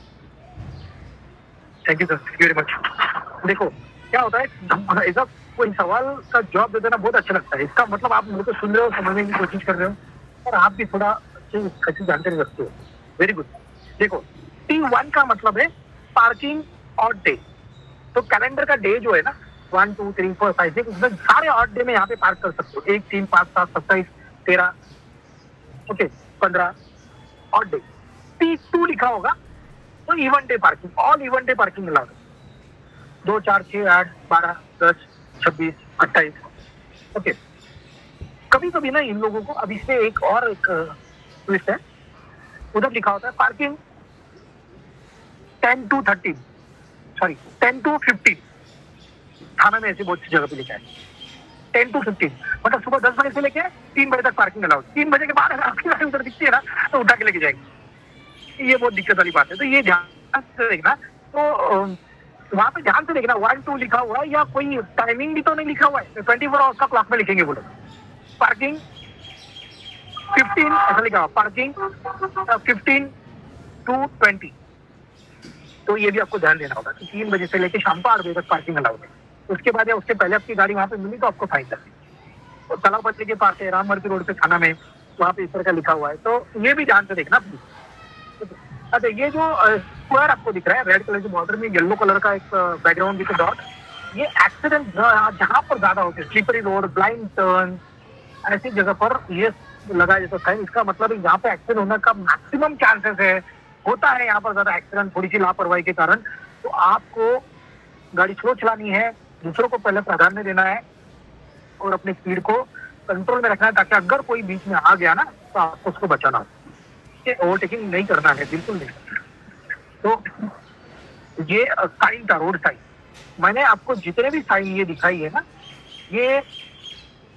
Thank you sir, thank you very much. देखो क्या होता है, ऐसा कोई सवाल का जवाब दे देना बहुत अच्छा लगता है, इसका मतलब आप मुझे सुन रहे हो, समझने की कोशिश कर रहे हो और आप भी थोड़ा अच्छी जानकारी रखते हो। Very good. देखो T1 का मतलब है पार्किंग ऑड डे, तो कैलेंडर का डे जो है ना 1, 2, 3, 4, 5, 6 उसमें सारे ऑड डे में यहाँ पे पार्क कर सकते हो, 1, 3, 5, 7, 27, 13, ओके 15 ऑड डे। T2 लिखा होगा तो even day parking, all even day parking मिला 2, 4, 6, 8, 12, 10, 26, 28। ओके, कभी कभी ना इन लोगों को, अब इसमें एक ट्विस्ट है, उधर लिखा होता है पार्किंग 10 to 13, सॉरी 10 to 15, थाना में ऐसी बहुत सी जगह पे लिखा है 10 to 15, मतलब सुबह 10 बजे से लेके 3 बजे तक पार्किंग अलाउड। 3 बजे के बाद अगर आपकी गाड़ी उधर दिखती है ना तो उठा के लेके जाएंगे, ये बहुत दिक्कत वाली बात है, तो ये ध्यान से देखना। तो वहाँ पे ध्यान से देखना 1, 2 लिखा हुआ है या कोई टाइमिंग भी तो नहीं लिखा हुआ है, 24 आवर्स का क्लॉक में लिखेंगे बोलो। पार्किंग 15 ऐसा लिखा हुआ, पार्किंग 15 to 20, तो ये भी आपको ध्यान देना होगा कि 3 बजे से लेकर शाम को 8 बजे तक पार्किंग अलाउड है। उसके बाद या उसके पहले आपकी गाड़ी वहाँ पे मिली तो आपको फाइन लगेगी। तो तालाब बच्चे के पास है, राममूर्ति रोड पे थाना में, वहाँ पे इस तरह का लिखा हुआ है, तो ये भी ध्यान से देखना प्लीज। अच्छा, ये जो स्क्वायर आपको दिख रहा है रेड कलर के बॉर्डर में येलो कलर का एक बैकग्राउंड विद डॉट, ये एक्सीडेंट जहाँ पर ज्यादा होते हैं, स्लिपरी रोड, ब्लाइंड टर्न, ऐसी जगह पर ये लगाया जाता है। इसका मतलब यहाँ पे एक्सीडेंट होने का मैक्सिमम चांसेस है, होता है यहाँ पर ज्यादा एक्सीडेंट थोड़ी सी लापरवाही के कारण। तो आपको गाड़ी स्लो चलानी है, दूसरों को पहले प्राधान्य देना है और अपनी स्पीड को कंट्रोल में रखना है, ताकि अगर कोई बीच में आ गया ना तो आपको उसको बचाना हो। ओवरटेकिंग नहीं करना है, बिल्कुल नहीं। तो ये साइन था, रोड साइन। मैंने आपको जितने भी साइन ये दिखाई है ना, ये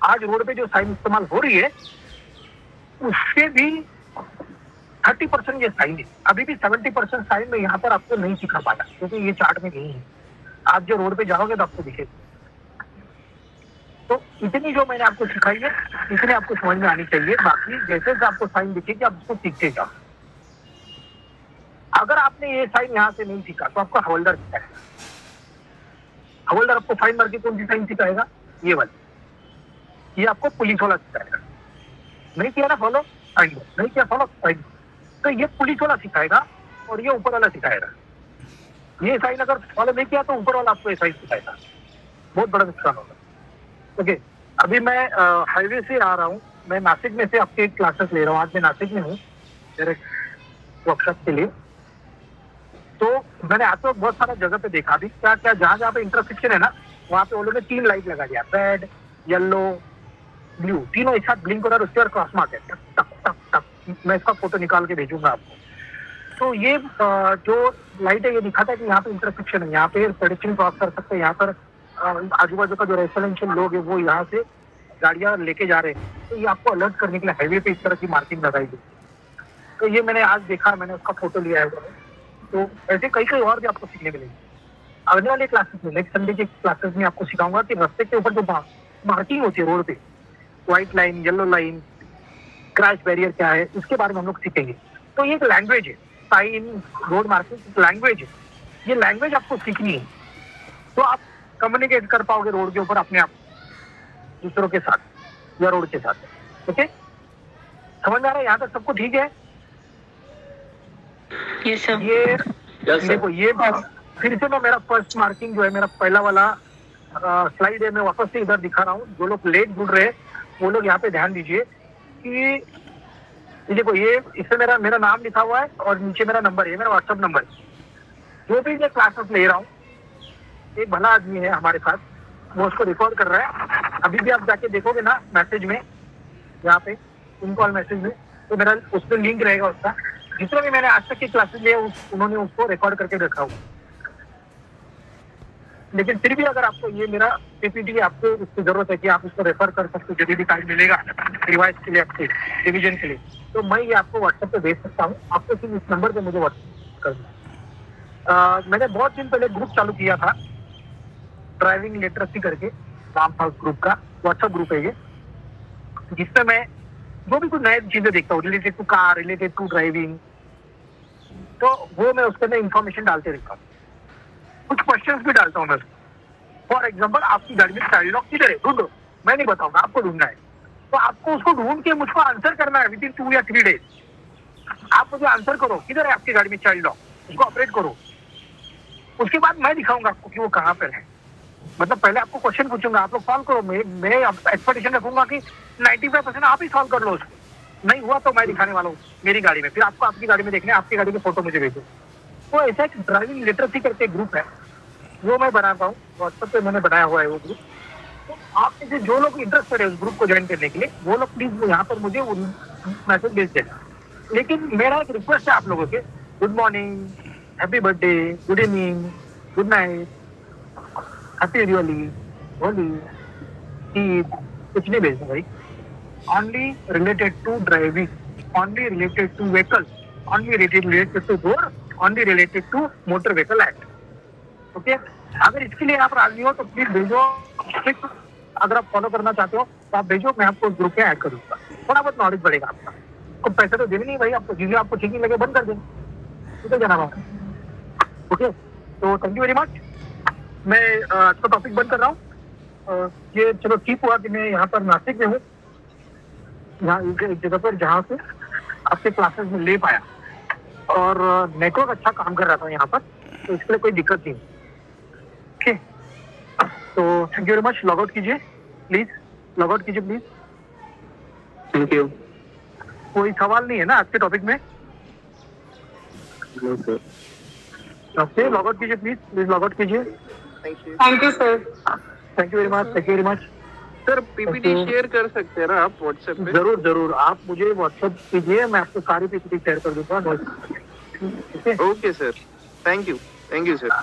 आज रोड पे जो साइन इस्तेमाल हो रही है उससे भी 30% ये साइन है। अभी भी 70% साइन में यहाँ पर आपको नहीं सिखा पाया, क्योंकि ये चार्ट में नहीं है। आप जो रोड पे जाओगे तो आपको दिखेगा। तो इतनी जो मैंने आपको सिखाई है, इतनी आपको समझ में आनी चाहिए। बाकी जैसे आपको साइन दिखेगी आप उसको सीखते जाओ। अगर आपने ये साइन यहाँ से नहीं सीखा तो आपको हवलदार सिखाएगा। हवलदार आपको फाइन मार के कौन सी साइन सिखाएगा? ये वाली। ये आपको पुलिस वाला सिखाएगा। नहीं किया ना फॉलो, फाइन। नहीं किया फॉलो, फाइन। तो ये पुलिस वाला सिखाएगा और ये ऊपर वाला सिखाएगा। ये साइन अगर फॉलो नहीं किया तो ऊपर वाला आपको ये साइन सिखाएगा। बहुत बड़ा नुकसान होगा। ओके, अभी मैं हाईवे से आ रहा हूँ। मैं नासिक में से आपके क्लासेस ले रहा हूँ। आज मैं नासिक में हूँ मेरे वर्कशॉप के लिए। तो मैंने आज तो बहुत सारा जगह पे देखा भी, क्या क्या जहाँ जहाँ पे इंटरसेक्शन है ना, वहाँ पे वो लोगों ने 3 लाइट लगा दिया, रेड, येलो, ब्लू, तीनों एक साथ ब्लिंक हो रहा है। उसके बाद क्रॉस मार्क है, टक टक टक टक। मैं इसका फोटो निकाल के भेजूंगा आपको। तो ये जो लाइट है ये दिखाता है कि यहाँ पे इंटरसेक्शन है, यहाँ पे पेडेस्ट्रियन क्रॉस कर सकते हैं। यहाँ पर आजू बाजू का जो रेसिडेंशियल लोग है वो यहाँ से गाड़ियाँ लेके जा रहे हैं। तो ये आपको अलर्ट करने के लिए हाईवे पे इस तरह की मार्किंग लगाई गई। तो ये मैंने आज देखा, मैंने उसका फोटो लिया है। तो ऐसे कई कई और भी आपको सीखने मिलेंगे आने वाले क्लासेस में। नेक्स्ट संडे के क्लासेस में आपको सिखाऊंगा कि रास्ते के ऊपर जो मार्किंग होती है रोड पे, white line, yellow line, crash barrier क्या है, इसके बारे में हम लोग सीखेंगे। तो ये एक लैंग्वेज है, साइन, रोड मार्किंग लैंग्वेज है। ये लैंग्वेज आपको सीखनी है तो आप कम्युनिकेट कर पाओगे रोड के ऊपर अपने आप दूसरों के साथ या रोड के साथ। ओके, समझ में आ रहा है? यहाँ तक सबको ठीक है? ये देखो, ये फिर से मैं मेरा फर्स्ट मार्किंग जो है, मेरा पहला वाला स्लाइड है, मैं वापस से इधर दिखा रहा हूँ। जो लोग लेट जुड़ रहे हैं वो लोग यहाँ पे ध्यान दीजिए कि देखो, ये इससे मेरा नाम लिखा हुआ है और नीचे मेरा नंबर है, मेरा व्हाट्सएप नंबर। जो भी मैं क्लासेस ले रहा हूँ, एक भला आदमी है हमारे साथ, वो उसको रिकॉर्ड कर रहा है। अभी भी आप जाके देखोगे ना मैसेज में, यहाँ पे इन कॉल मैसेज में, तो मेरा उस पर लिंक रहेगा उसका। जितने भी मैंने आज तक की क्लासेस लिए उन्होंने उसको रिकॉर्ड करके रखा हुआ। लेकिन फिर भी अगर आपको ये मेरा पीपीटी आपको उसकी जरूरत है कि आप उसको रेफर कर सकते हो, जब भी टाइम मिलेगा रिवाइज के लिए, आपके रिविजन के लिए, तो मैं ये आपको व्हाट्सएप पे भेज सकता हूँ। आपको सिर्फ इस नंबर पे मुझे व्हाट्सएप कर दें। मैंने बहुत दिन पहले ग्रुप चालू किया था, ड्राइविंग लिटरेसी करके, नाम था उस ग्रुप का। व्हाट्सएप ग्रुप है ये, जिसमें मैं जो भी कुछ नए चीजें देखता हूँ related to car, related to driving, तो वो मैं उसके अंदर इंफॉर्मेशन डालते रहता हूँ। कुछ क्वेश्चंस भी डालता हूँ मैं। फॉर एग्जांपल, आपकी गाड़ी में चाइल्ड लॉक किधर है, ढूंढो। मैं नहीं बताऊंगा, आपको ढूंढना है। तो आपको उसको ढूंढ के मुझको आंसर करना है विदिन 2 या 3 डेज। आप मुझे आंसर करो किधर है आपकी गाड़ी में चाइल्ड लॉक, उसको ऑपरेट करो। उसके बाद मैं दिखाऊंगा आपको कि वो कहाँ पर है। मतलब पहले आपको क्वेश्चन पूछूंगा, आप लोग सॉल्व करो। मैं एक्सपेक्टेशन रखूंगा कि 95% आप ही सॉल्व कर लो उसको। नहीं हुआ तो मैं दिखाने वाला हूँ मेरी गाड़ी में, फिर आपको आपकी गाड़ी में देखने, आपकी गाड़ी के फोटो मुझे भेजो। तो ऐसा एक ड्राइविंग लिटरेसी करके ग्रुप है, वो मैं बनाता हूँ। व्हाट्सएप पे मैंने बनाया हुआ है वो ग्रुप। तो आप में से जो लोग इंटरेस्टेड है उस ग्रुप को ज्वाइन करने के लिए, वो लोग प्लीज यहाँ पर मुझे मैसेज भेज देना। लेकिन मेरा एक रिक्वेस्ट है आप लोगों के, good morning, happy birthday, good evening, good night, happy Diwali, Holi, Eid, कुछ नहीं भेजना भाई। Only related to driving, only related to vehicle, only related to road, only related to motor vehicle act. Okay, अगर इसके लिए आप राजी हो तो प्लीज भेजो। अगर आप फॉलो करना चाहते हो तो आप भेजो, मैं आपको ग्रुप में ऐड करूंगा। थोड़ा बहुत नॉलेज बढ़ेगा आपका। तो पैसे तो देने नहीं भाई, आपको चीजें आपको ठीक नहीं लगे बंद कर देंगे, ठीक है जनाब। ओके, तो थैंक यू वेरी मच। मैं आज का टॉपिक बंद कर रहा हूँ। ये चलो ठीक हुआ कि मैं यहाँ पर नासिक में हूँ, यहाँ एक जगह पर जहाँ से आपके क्लासेस में ले पाया, और नेटवर्क अच्छा काम कर रहा था यहाँ पर, तो इसके लिए कोई दिक्कत नहीं। ओके, तो thank you very much. Log out कीजिए प्लीज, लॉग आउट कीजिए प्लीज। Thank you. कोई सवाल नहीं है ना आज के टॉपिक में? No sir. Okay, log out कीजिए प्लीज, प्लीज लॉग आउट कीजिए। Thank you sir. Thank you very much, thank you very much. Sir PPT Okay. Share कर सकते हैं ना आप व्हाट्सएप पे? जरूर जरूर, आप मुझे व्हाट्सएप कीजिए, मैं आपको सारी पीपीटी शेयर कर दूंगा। ठीक है, okay sir, thank you sir.